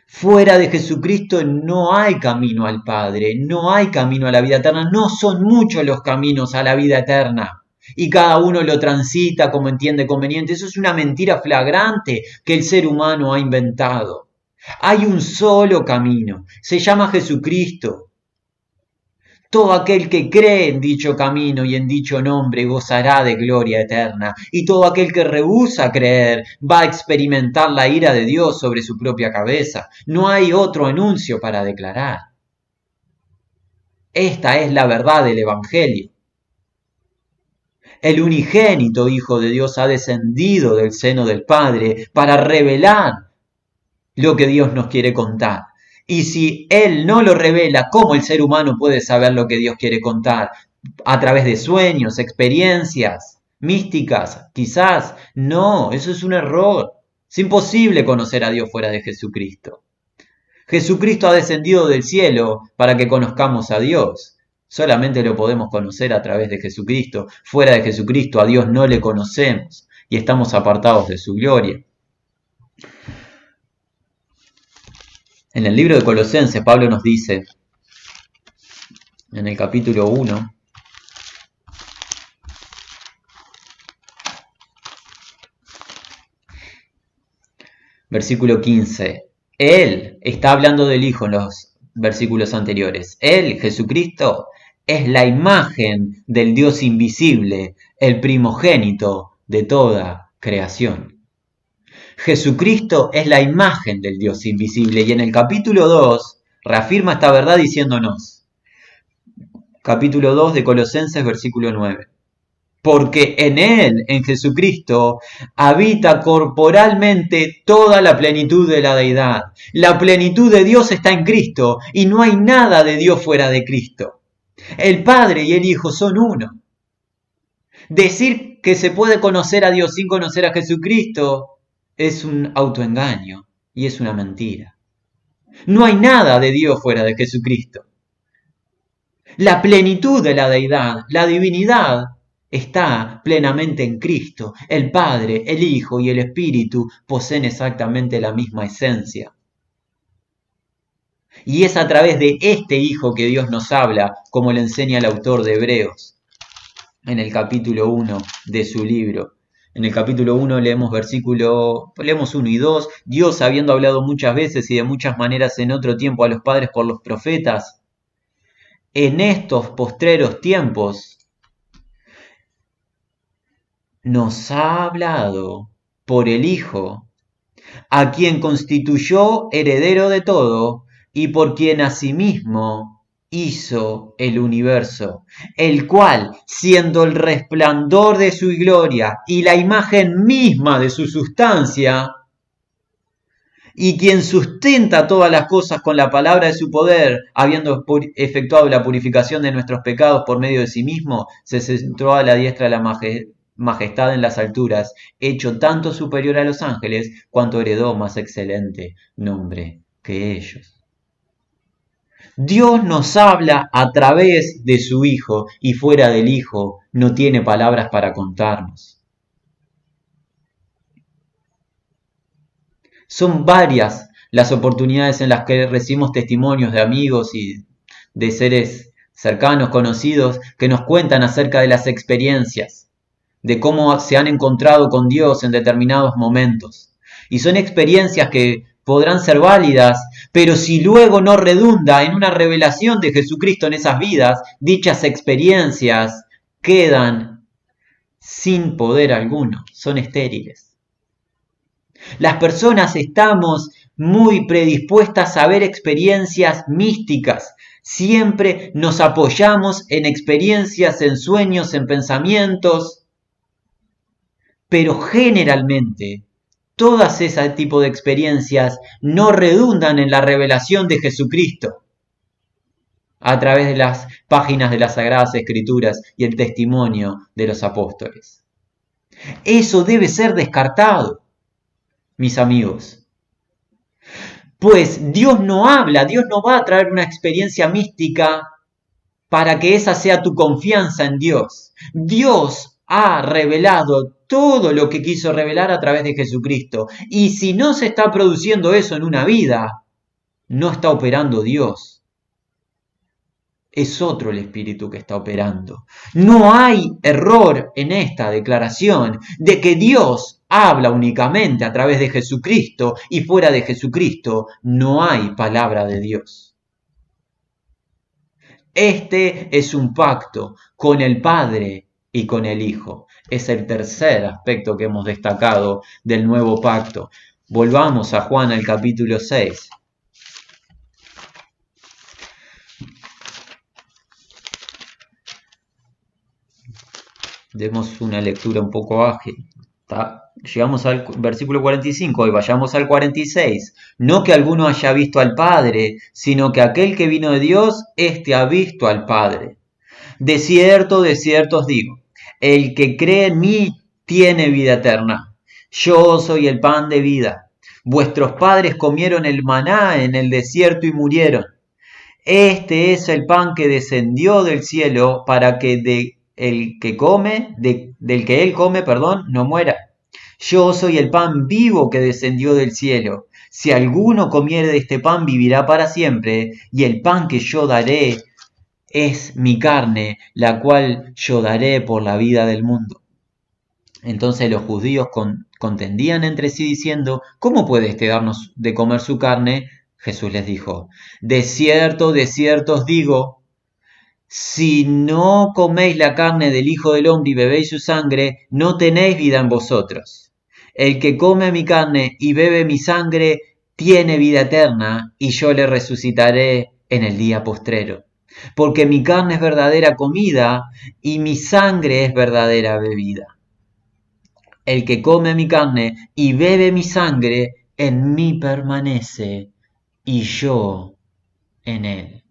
Fuera de Jesucristo no hay camino al Padre, no hay camino a la vida eterna, no son muchos los caminos a la vida eterna. Y cada uno lo transita como entiende conveniente. Eso es una mentira flagrante que el ser humano ha inventado. Hay un solo camino, se llama Jesucristo. Todo aquel que cree en dicho camino y en dicho nombre gozará de gloria eterna, y todo aquel que rehúsa creer va a experimentar la ira de Dios sobre su propia cabeza. No hay otro anuncio para declarar. Esta es la verdad del Evangelio. El unigénito Hijo de Dios ha descendido del seno del Padre para revelar lo que Dios nos quiere contar. Y si Él no lo revela, ¿cómo el ser humano puede saber lo que Dios quiere contar? ¿A través de sueños, experiencias místicas? Quizás. No, eso es un error. Es imposible conocer a Dios fuera de Jesucristo. Jesucristo ha descendido del cielo para que conozcamos a Dios. Solamente lo podemos conocer a través de Jesucristo. Fuera de Jesucristo a Dios no le conocemos y estamos apartados de su gloria. En el libro de Colosenses, Pablo nos dice, en el capítulo 1, versículo 15, Él está hablando del Hijo en los versículos anteriores. Él, Jesucristo, es la imagen del Dios invisible, el primogénito de toda creación. Jesucristo es la imagen del Dios invisible y en el capítulo 2 reafirma esta verdad diciéndonos, capítulo 2 de Colosenses, versículo 9, porque en Él, en Jesucristo, habita corporalmente toda la plenitud de la deidad. La plenitud de Dios está en Cristo y no hay nada de Dios fuera de Cristo. El Padre y el Hijo son uno. Decir que se puede conocer a Dios sin conocer a Jesucristo es un autoengaño y es una mentira. No hay nada de Dios fuera de Jesucristo. La plenitud de la deidad, la divinidad, está plenamente en Cristo. El Padre, el Hijo y el Espíritu poseen exactamente la misma esencia. Y es a través de este Hijo que Dios nos habla, como le enseña el autor de Hebreos, en el capítulo 1 de su libro. En el capítulo 1 leemos 1 y 2. Dios, habiendo hablado muchas veces y de muchas maneras en otro tiempo a los padres por los profetas, en estos postreros tiempos nos ha hablado por el Hijo, a quien constituyó heredero de todo y por quien asimismo hizo el universo, el cual, siendo el resplandor de su gloria y la imagen misma de su sustancia, y quien sustenta todas las cosas con la palabra de su poder, habiendo efectuado la purificación de nuestros pecados por medio de sí mismo, se sentó a la diestra de la majestad en las alturas, hecho tanto superior a los ángeles, cuanto heredó más excelente nombre que ellos. Dios nos habla a través de su Hijo, y fuera del Hijo no tiene palabras para contarnos. Son varias las oportunidades en las que recibimos testimonios de amigos y de seres cercanos, conocidos, que nos cuentan acerca de las experiencias, de cómo se han encontrado con Dios en determinados momentos. Y son experiencias que podrán ser válidas, pero si luego no redunda en una revelación de Jesucristo en esas vidas, dichas experiencias quedan sin poder alguno, son estériles. Las personas estamos muy predispuestas a ver experiencias místicas. Siempre nos apoyamos en experiencias, en sueños, en pensamientos. Pero generalmente, todas ese tipo de experiencias no redundan en la revelación de Jesucristo a través de las páginas de las Sagradas Escrituras y el testimonio de los apóstoles. Eso debe ser descartado, mis amigos. Pues Dios no habla, Dios no va a traer una experiencia mística para que esa sea tu confianza en Dios. Dios ha revelado todo lo que quiso revelar a través de Jesucristo. Y si no se está produciendo eso en una vida, no está operando Dios. Es otro el espíritu que está operando. No hay error en esta declaración de que Dios habla únicamente a través de Jesucristo y fuera de Jesucristo no hay palabra de Dios. Este es un pacto con el Padre y con el Hijo. Es el tercer aspecto que hemos destacado del nuevo pacto. Volvamos a Juan al capítulo 6. Demos una lectura un poco ágil. Llegamos al versículo 45 y vayamos al 46. No que alguno haya visto al Padre, sino que aquel que vino de Dios, éste ha visto al Padre. De cierto os digo, el que cree en mí tiene vida eterna. Yo soy el pan de vida. Vuestros padres comieron el maná en el desierto y murieron. Este es el pan que descendió del cielo para que del que él come, no muera. Yo soy el pan vivo que descendió del cielo. Si alguno comiere de este pan, vivirá para siempre, y el pan que yo daré es mi carne, la cual yo daré por la vida del mundo. Entonces los judíos contendían entre sí diciendo, ¿cómo puede este darnos de comer su carne? Jesús les dijo, de cierto os digo, si no coméis la carne del Hijo del Hombre y bebéis su sangre, no tenéis vida en vosotros. El que come mi carne y bebe mi sangre, tiene vida eterna, y yo le resucitaré en el día postrero. Porque mi carne es verdadera comida, y mi sangre es verdadera bebida. El que come mi carne y bebe mi sangre, en mí permanece, y yo en él.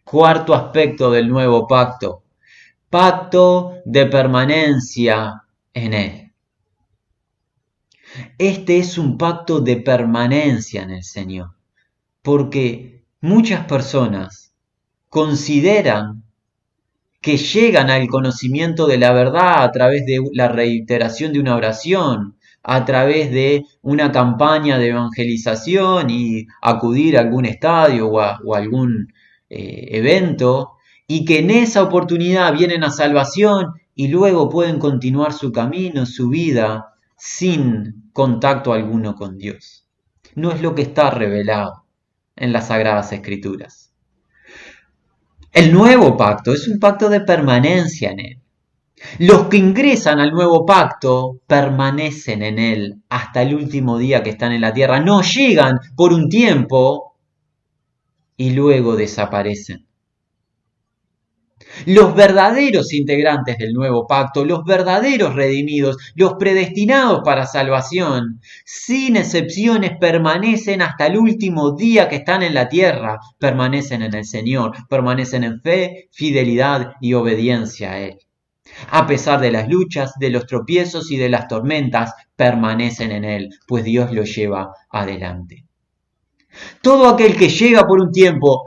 Cuarto aspecto del nuevo pacto. Pacto de permanencia en él. Este es un pacto de permanencia en el Señor. Porque muchas personas consideran que llegan al conocimiento de la verdad a través de la reiteración de una oración, a través de una campaña de evangelización y acudir a algún estadio o a algún evento, y que en esa oportunidad vienen a salvación y luego pueden continuar su camino, su vida, sin contacto alguno con Dios. No es lo que está revelado en las Sagradas Escrituras. El nuevo pacto es un pacto de permanencia en él. Los que ingresan al nuevo pacto permanecen en él hasta el último día que están en la tierra. No llegan por un tiempo y luego desaparecen. Los verdaderos integrantes del nuevo pacto, los verdaderos redimidos, los predestinados para salvación, sin excepciones permanecen hasta el último día que están en la tierra, permanecen en el Señor, permanecen en fe, fidelidad y obediencia a Él. A pesar de las luchas, de los tropiezos y de las tormentas, permanecen en Él, pues Dios los lleva adelante. Todo aquel que llega por un tiempo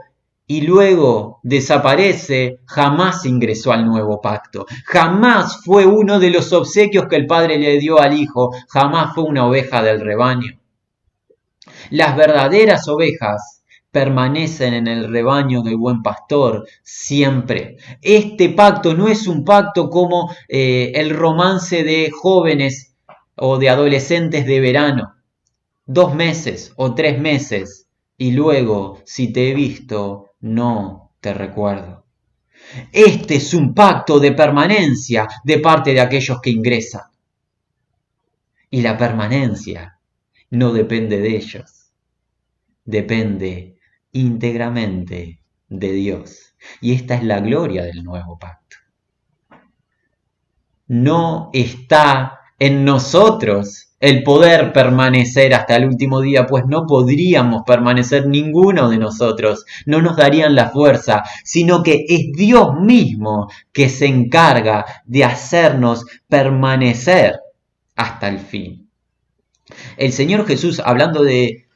y luego desaparece, jamás ingresó al nuevo pacto. Jamás fue uno de los obsequios que el Padre le dio al Hijo. Jamás fue una oveja del rebaño. Las verdaderas ovejas permanecen en el rebaño del buen pastor siempre. Este pacto no es un pacto como el romance de jóvenes o de adolescentes de verano. 2 meses o 3 meses y luego, si te he visto, no te recuerdo. Este es un pacto de permanencia de parte de aquellos que ingresan. Y la permanencia no depende de ellos, depende íntegramente de Dios. Y esta es la gloria del nuevo pacto. No está en nosotros el poder permanecer hasta el último día, pues no podríamos permanecer ninguno de nosotros, no nos darían la fuerza, sino que es Dios mismo que se encarga de hacernos permanecer hasta el fin. El Señor Jesús, hablando de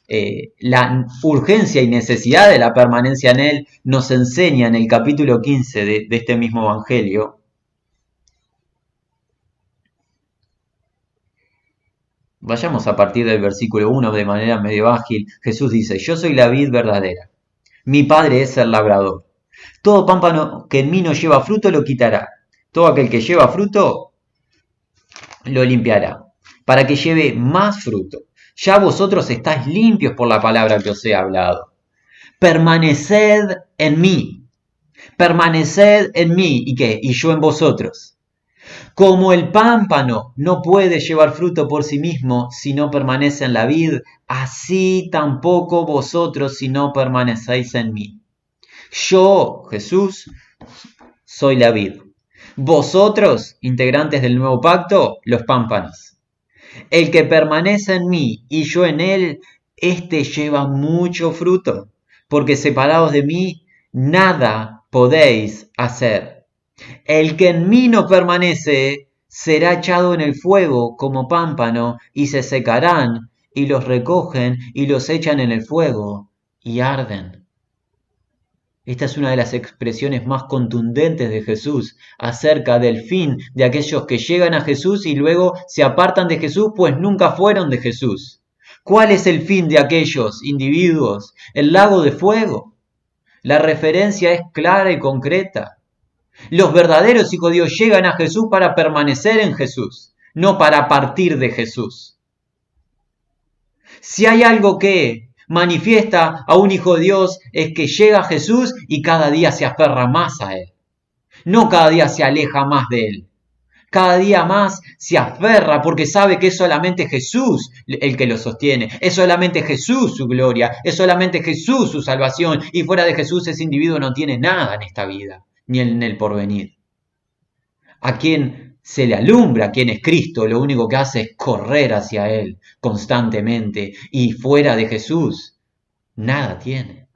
la urgencia y necesidad de la permanencia en Él, nos enseña en el capítulo 15 de este mismo Evangelio. Vayamos a partir del versículo 1 de manera medio ágil. Jesús dice, yo soy la vid verdadera, mi Padre es el labrador. Todo pámpano que en mí no lleva fruto lo quitará. Todo aquel que lleva fruto lo limpiará, para que lleve más fruto. Ya vosotros estáis limpios por la palabra que os he hablado. Permaneced en mí. Permaneced en mí. ¿Y qué? Y yo en vosotros. Como el pámpano no puede llevar fruto por sí mismo si no permanece en la vid, así tampoco vosotros si no permanecéis en mí. Yo, Jesús, soy la vid. Vosotros, integrantes del nuevo pacto, los pámpanos. El que permanece en mí y yo en él, éste lleva mucho fruto, porque separados de mí, nada podéis hacer. El que en mí no permanece será echado en el fuego como pámpano y se secarán y los recogen y los echan en el fuego y arden. Esta es una de las expresiones más contundentes de Jesús acerca del fin de aquellos que llegan a Jesús y luego se apartan de Jesús pues nunca fueron de Jesús. ¿Cuál es el fin de aquellos individuos? El lago de fuego. La referencia es clara y concreta. Los verdaderos hijos de Dios llegan a Jesús para permanecer en Jesús, no para partir de Jesús. Si hay algo que manifiesta a un hijo de Dios es que llega a Jesús y cada día se aferra más a Él. No cada día se aleja más de Él. Cada día más se aferra porque sabe que es solamente Jesús el que lo sostiene. Es solamente Jesús su gloria. Es solamente Jesús su salvación. Y fuera de Jesús ese individuo no tiene nada en esta vida, ni en el porvenir. A quien se le alumbra quién es Cristo, lo único que hace es correr hacia Él constantemente. Y fuera de Jesús, nada tiene.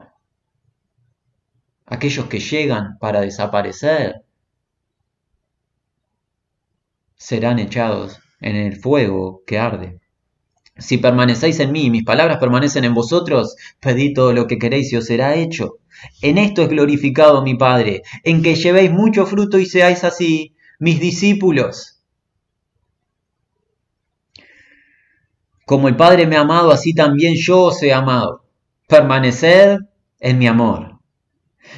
Aquellos que llegan para desaparecer serán echados en el fuego que arde. Si permanecéis en mí y mis palabras permanecen en vosotros, pedid todo lo que queréis y os será hecho. En esto es glorificado mi Padre, en que llevéis mucho fruto y seáis así mis discípulos. Como el Padre me ha amado, así también yo os he amado. Permaneced en mi amor.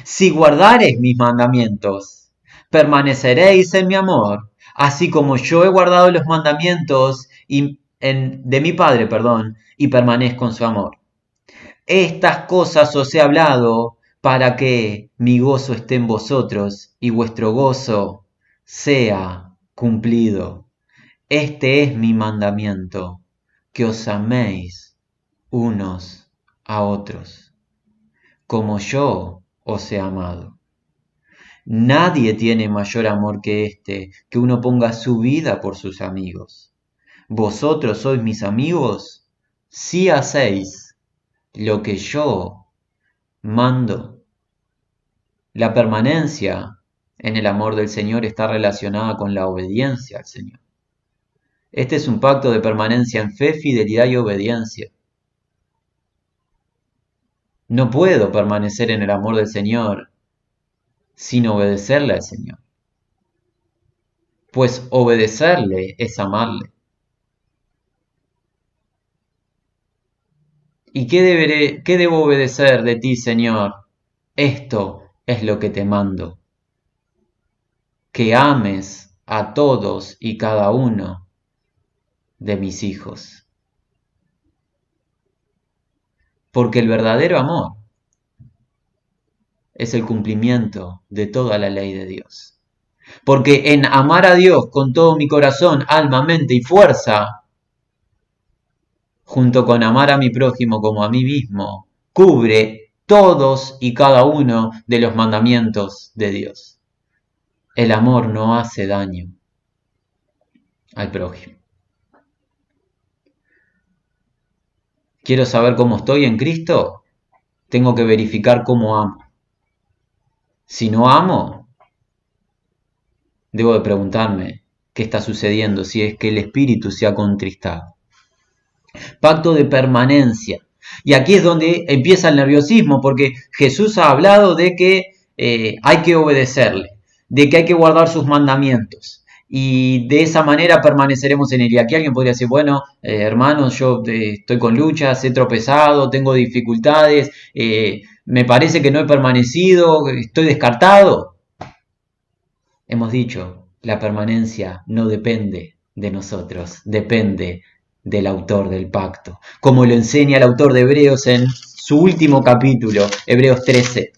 Si guardareis mis mandamientos, permaneceréis en mi amor, así como yo he guardado los mandamientos de mi Padre, y permanezco en su amor. Estas cosas os he hablado para que mi gozo esté en vosotros y vuestro gozo sea cumplido. Este es mi mandamiento, que os améis unos a otros, como yo os he amado. Nadie tiene mayor amor que este, que uno ponga su vida por sus amigos. ¿Vosotros sois mis amigos? Si hacéis lo que yo mando. La permanencia en el amor del Señor está relacionada con la obediencia al Señor. Este es un pacto de permanencia en fe, fidelidad y obediencia. No puedo permanecer en el amor del Señor sin obedecerle al Señor. Pues obedecerle es amarle. ¿Y qué debo obedecer de ti, Señor? Esto es lo que te mando. Que ames a todos y cada uno de mis hijos. Porque el verdadero amor es el cumplimiento de toda la ley de Dios. Porque en amar a Dios con todo mi corazón, alma, mente y fuerza, junto con amar a mi prójimo como a mí mismo, cubre todos y cada uno de los mandamientos de Dios. El amor no hace daño al prójimo. ¿Quiero saber cómo estoy en Cristo? Tengo que verificar cómo amo. Si no amo, debo de preguntarme qué está sucediendo, si es que el espíritu se ha contristado. Pacto de permanencia. Y aquí es donde empieza el nerviosismo, porque Jesús ha hablado de que hay que obedecerle, de que hay que guardar sus mandamientos. Y de esa manera permaneceremos en él. Y aquí alguien podría decir, bueno, hermanos, yo estoy con luchas, he tropezado, tengo dificultades, me parece que no he permanecido, estoy descartado. Hemos dicho, la permanencia no depende de nosotros, depende del autor del pacto. Como lo enseña el autor de Hebreos en su último capítulo, Hebreos 13.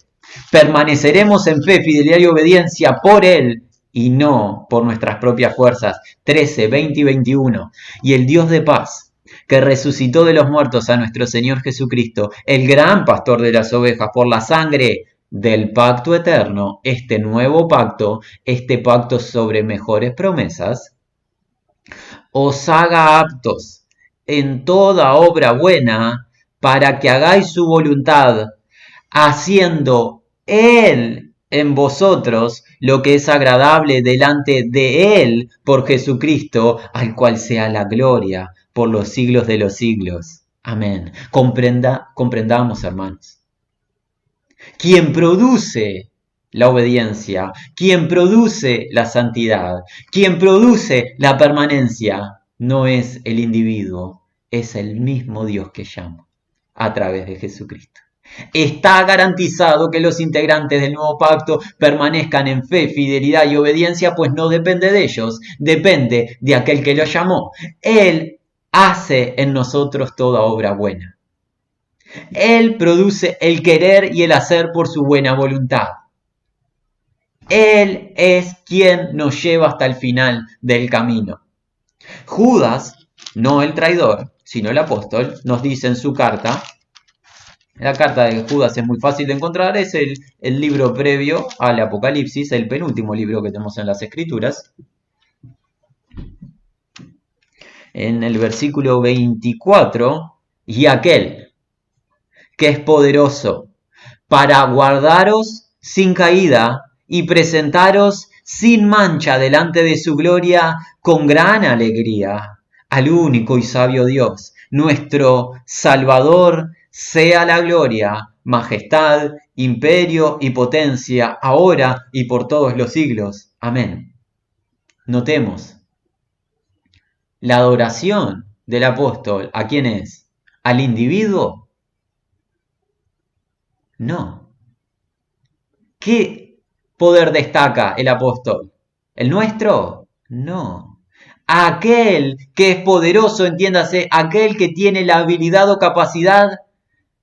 Permaneceremos en fe, fidelidad y obediencia por él y no por nuestras propias fuerzas. 13, 20 y 21. Y el Dios de paz, que resucitó de los muertos a nuestro Señor Jesucristo, el gran pastor de las ovejas, por la sangre del pacto eterno, este nuevo pacto, este pacto sobre mejores promesas, os haga aptos en toda obra buena para que hagáis su voluntad, haciendo Él en vosotros lo que es agradable delante de Él por Jesucristo, al cual sea la gloria por los siglos de los siglos. Amén. Comprendamos, hermanos. Quien produce la obediencia, quien produce la santidad, quien produce la permanencia, no es el individuo, es el mismo Dios que llama a través de Jesucristo. Está garantizado que los integrantes del nuevo pacto permanezcan en fe, fidelidad y obediencia, pues no depende de ellos, depende de aquel que los llamó. Él hace en nosotros toda obra buena. Él produce el querer y el hacer por su buena voluntad. Él es quien nos lleva hasta el final del camino. Judas, no el traidor, sino el apóstol, nos dice en su carta, la carta de Judas es muy fácil de encontrar, es el libro previo al Apocalipsis, el penúltimo libro que tenemos en las Escrituras. En el versículo 24, y aquel que es poderoso para guardaros sin caída y presentaros sin mancha delante de su gloria con gran alegría, al único y sabio Dios, nuestro Salvador, sea la gloria, majestad, imperio y potencia, ahora y por todos los siglos. Amén. Notemos, la adoración del apóstol, ¿a quién es? ¿Al individuo? No. ¿Qué poder destaca el apóstol? ¿El nuestro? No. Aquel que es poderoso, entiéndase, aquel que tiene la habilidad o capacidad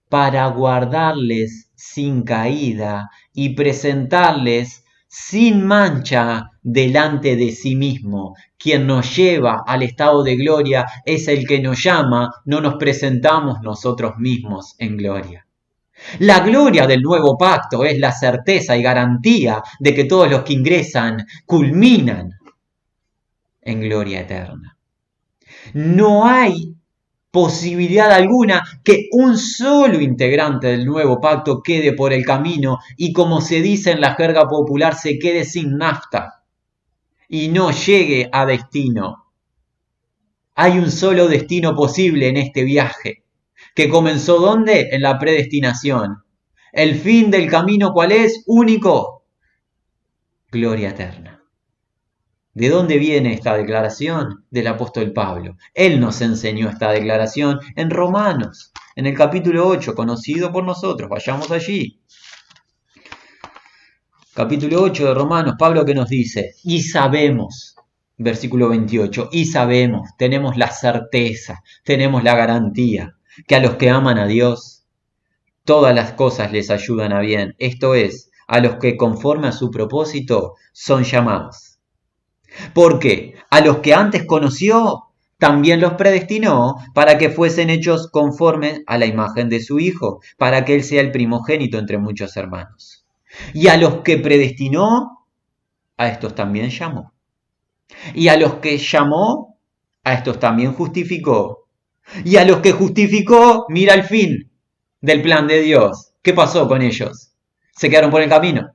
para guardarles sin caída y presentarles sin mancha delante de sí mismo. Quien nos lleva al estado de gloria es el que nos llama, no nos presentamos nosotros mismos en gloria. La gloria del nuevo pacto es la certeza y garantía de que todos los que ingresan culminan en gloria eterna. No hay posibilidad alguna que un solo integrante del nuevo pacto quede por el camino y, como se dice en la jerga popular, se quede sin nafta y no llegue a destino. Hay un solo destino posible en este viaje, que comenzó ¿dónde? En la predestinación. El fin del camino, ¿cuál es? Único. Gloria eterna. ¿De dónde viene esta declaración? Del apóstol Pablo. Él nos enseñó esta declaración en Romanos, en el capítulo 8, conocido por nosotros. Vayamos allí. Capítulo 8 de Romanos, Pablo que nos dice, y sabemos, versículo 28, y sabemos, tenemos la certeza, tenemos la garantía, que a los que aman a Dios, todas las cosas les ayudan a bien. Esto es, a los que conforme a su propósito son llamados. Porque a los que antes conoció, también los predestinó para que fuesen hechos conformes a la imagen de su Hijo, para que Él sea el primogénito entre muchos hermanos. Y a los que predestinó, a estos también llamó. Y a los que llamó, a estos también justificó. Y a los que justificó, mira el fin del plan de Dios. ¿Qué pasó con ellos? ¿Se quedaron por el camino?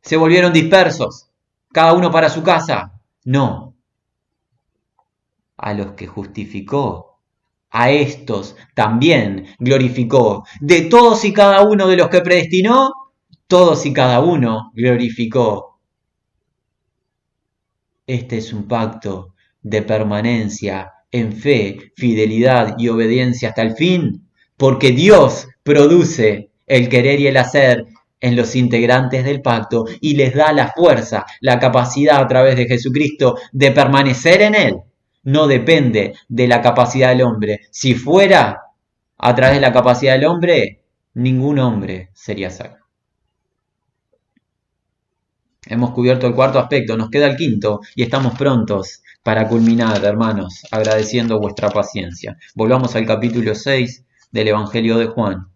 ¿Se volvieron dispersos? ¿Cada uno para su casa? No. A los que justificó, a estos también glorificó. De todos y cada uno de los que predestinó, todos y cada uno glorificó. Este es un pacto de permanencia en fe, fidelidad y obediencia hasta el fin, porque Dios produce el querer y el hacer en los integrantes del pacto y les da la fuerza, la capacidad a través de Jesucristo de permanecer en Él. No depende de la capacidad del hombre. Si fuera a través de la capacidad del hombre, ningún hombre sería salvo. Hemos cubierto el cuarto aspecto, nos queda el quinto y estamos prontos para culminar, hermanos, agradeciendo vuestra paciencia. Volvamos al capítulo 6 del Evangelio de Juan.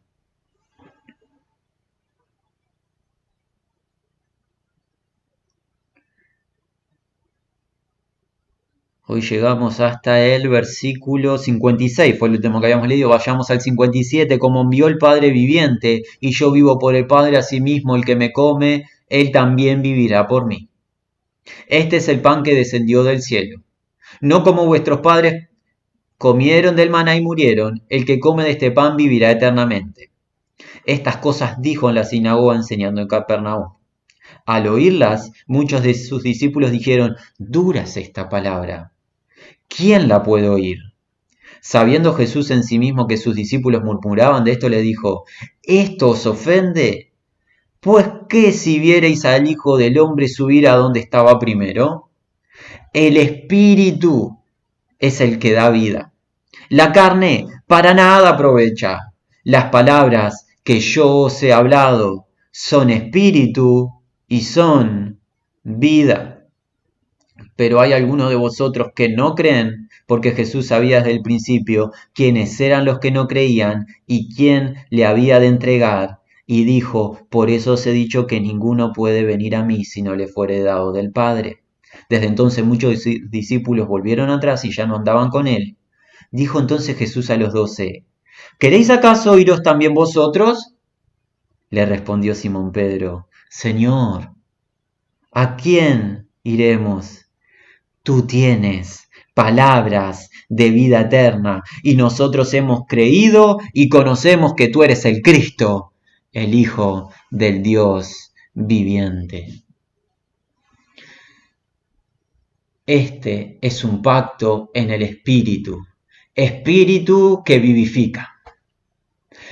Hoy llegamos hasta el versículo 56, fue el último que habíamos leído. Vayamos al 57. Como envió el Padre viviente, y yo vivo por el Padre, asimismo el que me come, él también vivirá por mí. Este es el pan que descendió del cielo. No como vuestros padres comieron del maná y murieron, el que come de este pan vivirá eternamente. Estas cosas dijo en la sinagoga enseñando en Capernaum. Al oírlas, muchos de sus discípulos dijeron, dura es esta palabra. ¿Quién la puede oír? Sabiendo Jesús en sí mismo que sus discípulos murmuraban de esto, le dijo, ¿esto os ofende? Pues ¿qué si vierais al Hijo del Hombre subir a donde estaba primero? El Espíritu es el que da vida. La carne para nada aprovecha. Las palabras que yo os he hablado son espíritu y son vida. Pero hay algunos de vosotros que no creen, porque Jesús sabía desde el principio quiénes eran los que no creían y quién le había de entregar. Y dijo, por eso os he dicho que ninguno puede venir a mí si no le fuere dado del Padre. Desde entonces muchos discípulos volvieron atrás y ya no andaban con él. Dijo entonces Jesús a los 12, ¿queréis acaso iros también vosotros? Le respondió Simón Pedro, Señor, ¿a quién iremos? Tú tienes palabras de vida eterna y nosotros hemos creído y conocemos que tú eres el Cristo, el Hijo del Dios viviente. Este es un pacto en el Espíritu, Espíritu que vivifica.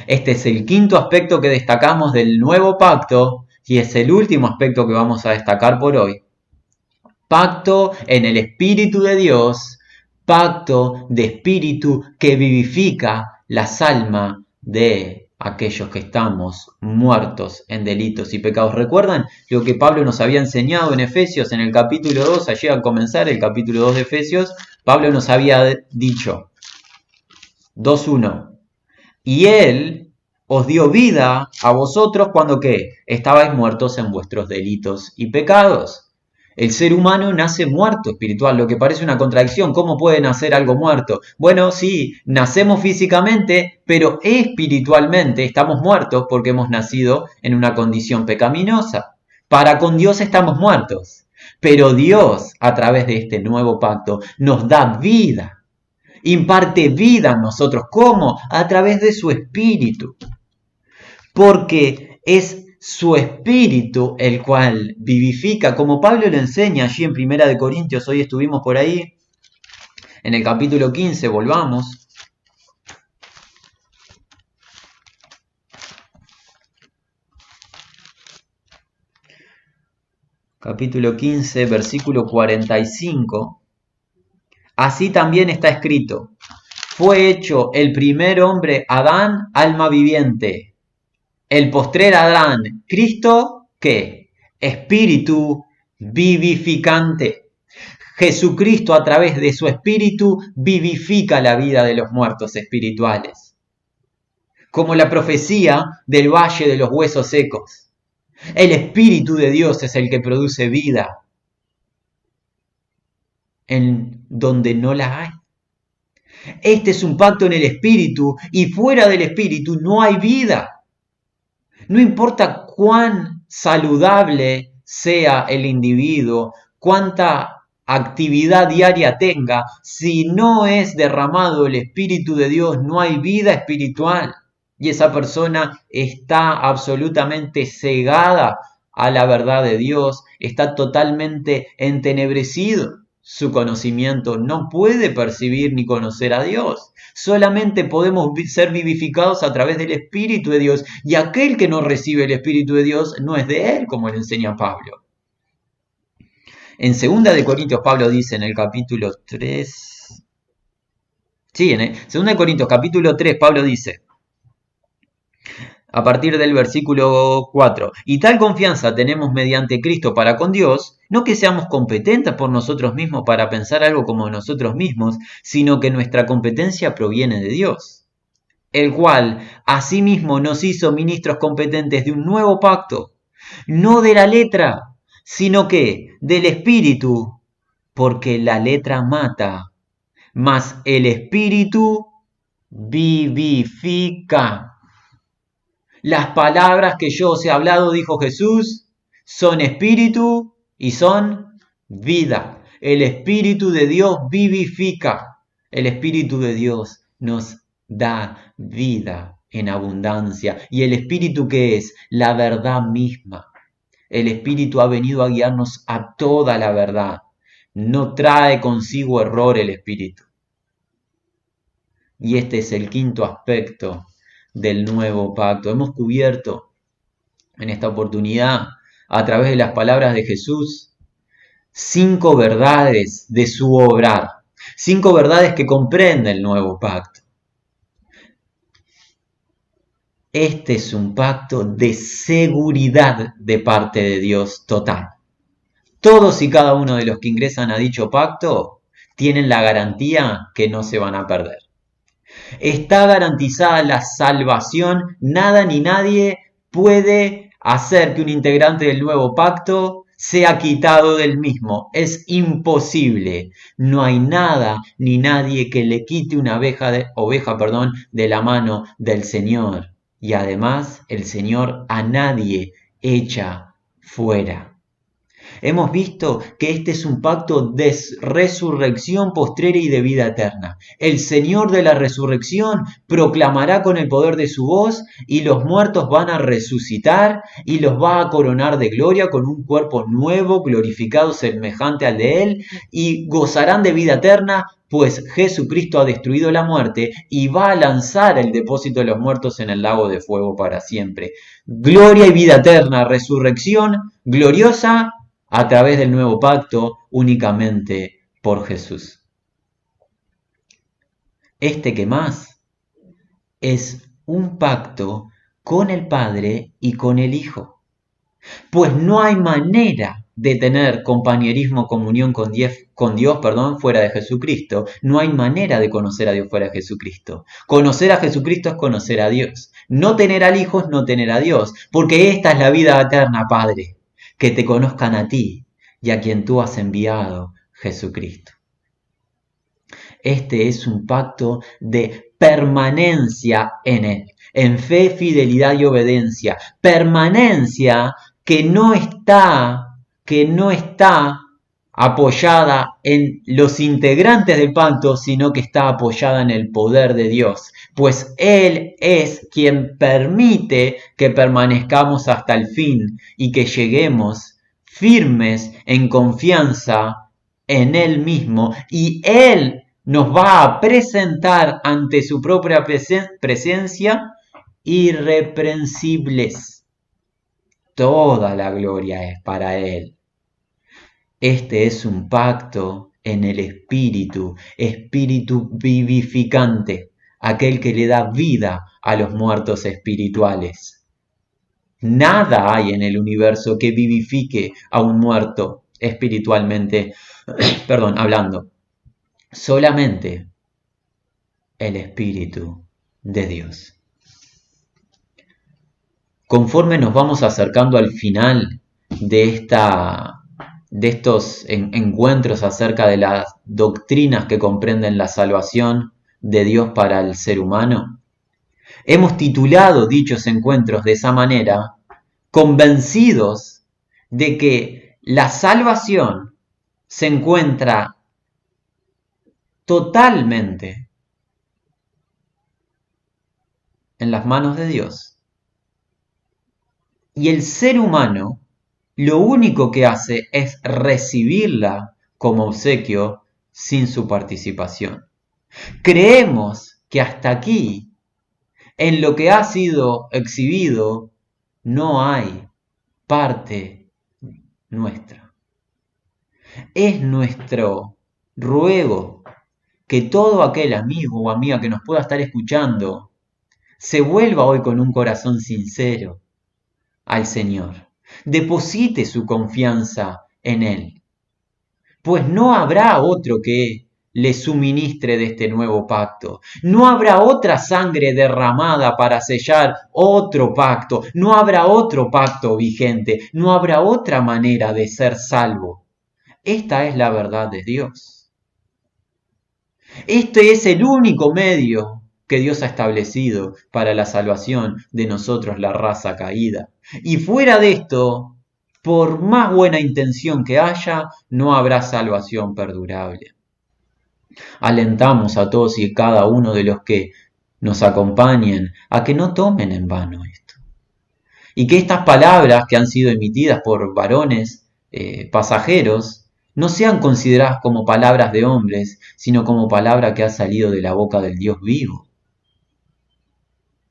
Este es el quinto aspecto que destacamos del nuevo pacto y es el último aspecto que vamos a destacar por hoy. Pacto en el Espíritu de Dios, pacto de Espíritu que vivifica las almas de aquellos que estamos muertos en delitos y pecados. ¿Recuerdan lo que Pablo nos había enseñado en Efesios en el capítulo 2? Allí al comenzar el capítulo 2 de Efesios, Pablo nos había dicho, 2:1, y Él os dio vida a vosotros cuando ¿qué? Estabais muertos en vuestros delitos y pecados. El ser humano nace muerto espiritual, lo que parece una contradicción. ¿Cómo puede nacer algo muerto? Bueno, sí, nacemos físicamente, pero espiritualmente estamos muertos porque hemos nacido en una condición pecaminosa. Para con Dios estamos muertos, pero Dios, a través de este nuevo pacto, nos da vida, imparte vida en nosotros. ¿Cómo? A través de su Espíritu. Porque es su Espíritu el cual vivifica, como Pablo lo enseña allí en 1 Corintios, hoy estuvimos por ahí, en el capítulo 15, volvamos. Capítulo 15, versículo 45. Así también está escrito, fue hecho el primer hombre Adán, alma viviente. El postrer Adán, Cristo, ¿qué? Espíritu vivificante. Jesucristo a través de su espíritu vivifica la vida de los muertos espirituales. Como la profecía del valle de los huesos secos. El Espíritu de Dios es el que produce vida en donde no la hay. Este es un pacto en el Espíritu y fuera del Espíritu no hay vida. No importa cuán saludable sea el individuo, cuánta actividad diaria tenga, si no es derramado el Espíritu de Dios, no hay vida espiritual. Y esa persona está absolutamente cegada a la verdad de Dios, está totalmente entenebrecido. Su conocimiento no puede percibir ni conocer a Dios. Solamente podemos ser vivificados a través del Espíritu de Dios. Y aquel que no recibe el Espíritu de Dios no es de Él, como le enseña Pablo. En 2 Corintios, Pablo dice en el capítulo 3... Sí, en 2 Corintios capítulo 3, Pablo dice, a partir del versículo 4, y tal confianza tenemos mediante Cristo para con Dios, no que seamos competentes por nosotros mismos para pensar algo como nosotros mismos, sino que nuestra competencia proviene de Dios, el cual asimismo nos hizo ministros competentes de un nuevo pacto, no de la letra, sino que del Espíritu, porque la letra mata, mas el Espíritu vivifica. Las palabras que yo os he hablado, dijo Jesús, son espíritu y son vida. El Espíritu de Dios vivifica. El Espíritu de Dios nos da vida en abundancia. ¿Y el Espíritu qué es? La verdad misma. El Espíritu ha venido a guiarnos a toda la verdad. No trae consigo error el Espíritu. Y este es el quinto aspecto del nuevo pacto. Hemos cubierto en esta oportunidad, a través de las palabras de Jesús, 5 verdades de su obrar, 5 verdades que comprende el nuevo pacto. Este es un pacto de seguridad de parte de Dios total. Todos y cada uno de los que ingresan a dicho pacto tienen la garantía que no se van a perder. Está garantizada la salvación, nada ni nadie puede hacer que un integrante del nuevo pacto sea quitado del mismo. Es imposible. No hay nada ni nadie que le quite una oveja de la mano del Señor. Y además el Señor a nadie echa fuera. Hemos visto que este es un pacto de resurrección postrera y de vida eterna. El Señor de la resurrección proclamará con el poder de su voz y los muertos van a resucitar y los va a coronar de gloria con un cuerpo nuevo, glorificado, semejante al de Él, y gozarán de vida eterna, pues Jesucristo ha destruido la muerte y va a lanzar el depósito de los muertos en el lago de fuego para siempre. Gloria y vida eterna, resurrección gloriosa, a través del nuevo pacto únicamente por Jesús. Este que más es un pacto con el Padre y con el Hijo. Pues no hay manera de tener compañerismo, comunión con Dios, fuera de Jesucristo. No hay manera de conocer a Dios fuera de Jesucristo. Conocer a Jesucristo es conocer a Dios. No tener al Hijo es no tener a Dios, porque esta es la vida eterna, Padre, que te conozcan a ti y a quien tú has enviado, Jesucristo. Este es un pacto de permanencia en Él, en fe, fidelidad y obediencia. Permanencia que no está apoyada en los integrantes del pacto, sino que está apoyada en el poder de Dios, pues Él es quien permite que permanezcamos hasta el fin y que lleguemos firmes en confianza en Él mismo, y Él nos va a presentar ante su propia presencia irreprensibles. Toda la gloria es para Él. Este es un pacto en el espíritu vivificante, aquel que le da vida a los muertos espirituales. Nada hay en el universo que vivifique a un muerto espiritualmente, hablando. Solamente el Espíritu de Dios. Conforme nos vamos acercando al final de estos encuentros acerca de las doctrinas que comprenden la salvación de Dios para el ser humano, hemos titulado dichos encuentros de esa manera, convencidos de que la salvación se encuentra totalmente en las manos de Dios. Y el ser humano lo único que hace es recibirla como obsequio sin su participación. Creemos que hasta aquí, en lo que ha sido exhibido, no hay parte nuestra. Es nuestro ruego que todo aquel amigo o amiga que nos pueda estar escuchando se vuelva hoy con un corazón sincero al Señor. Deposite su confianza en Él, pues no habrá otro que le suministre de este nuevo pacto. No habrá otra sangre derramada para sellar otro pacto. No habrá otro pacto vigente. No habrá otra manera de ser salvo. Esta es la verdad de Dios. Este es el único medio que Dios ha establecido para la salvación de nosotros, la raza caída. Y fuera de esto, por más buena intención que haya, no habrá salvación perdurable. Alentamos a todos y cada uno de los que nos acompañen a que no tomen en vano esto. Y que estas palabras que han sido emitidas por varones pasajeros no sean consideradas como palabras de hombres, sino como palabra que ha salido de la boca del Dios vivo.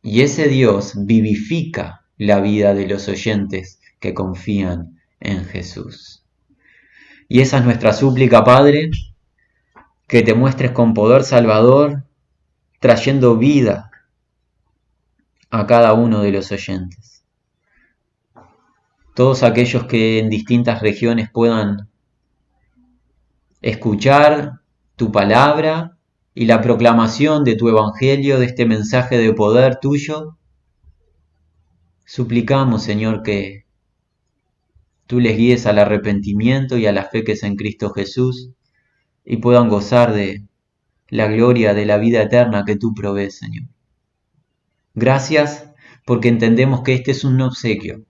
Y ese Dios vivifica la vida de los oyentes que confían en Jesús. Y esa es nuestra súplica, Padre, que te muestres con poder salvador, trayendo vida a cada uno de los oyentes. Todos aquellos que en distintas regiones puedan escuchar tu palabra y la proclamación de tu evangelio, de este mensaje de poder tuyo, suplicamos, Señor, que tú les guíes al arrepentimiento y a la fe que es en Cristo Jesús y puedan gozar de la gloria de la vida eterna que tú provees, Señor. Gracias porque entendemos que este es un obsequio.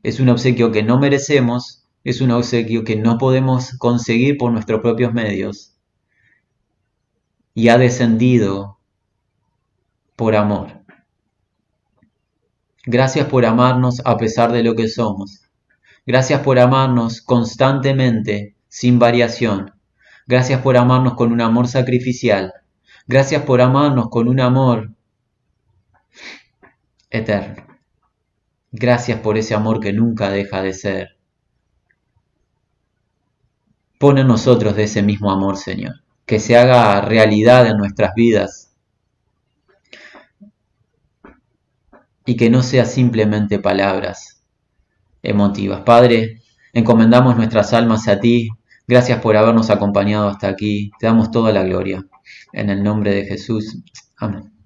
Es un obsequio que no merecemos, es un obsequio que no podemos conseguir por nuestros propios medios y ha descendido por amor. Gracias por amarnos a pesar de lo que somos. Gracias por amarnos constantemente, sin variación. Gracias por amarnos con un amor sacrificial. Gracias por amarnos con un amor eterno. Gracias por ese amor que nunca deja de ser. Pon en nosotros de ese mismo amor, Señor, que se haga realidad en nuestras vidas y que no sea simplemente palabras emotivas. Padre, encomendamos nuestras almas a ti. Gracias por habernos acompañado hasta aquí. Te damos toda la gloria. En el nombre de Jesús. Amén.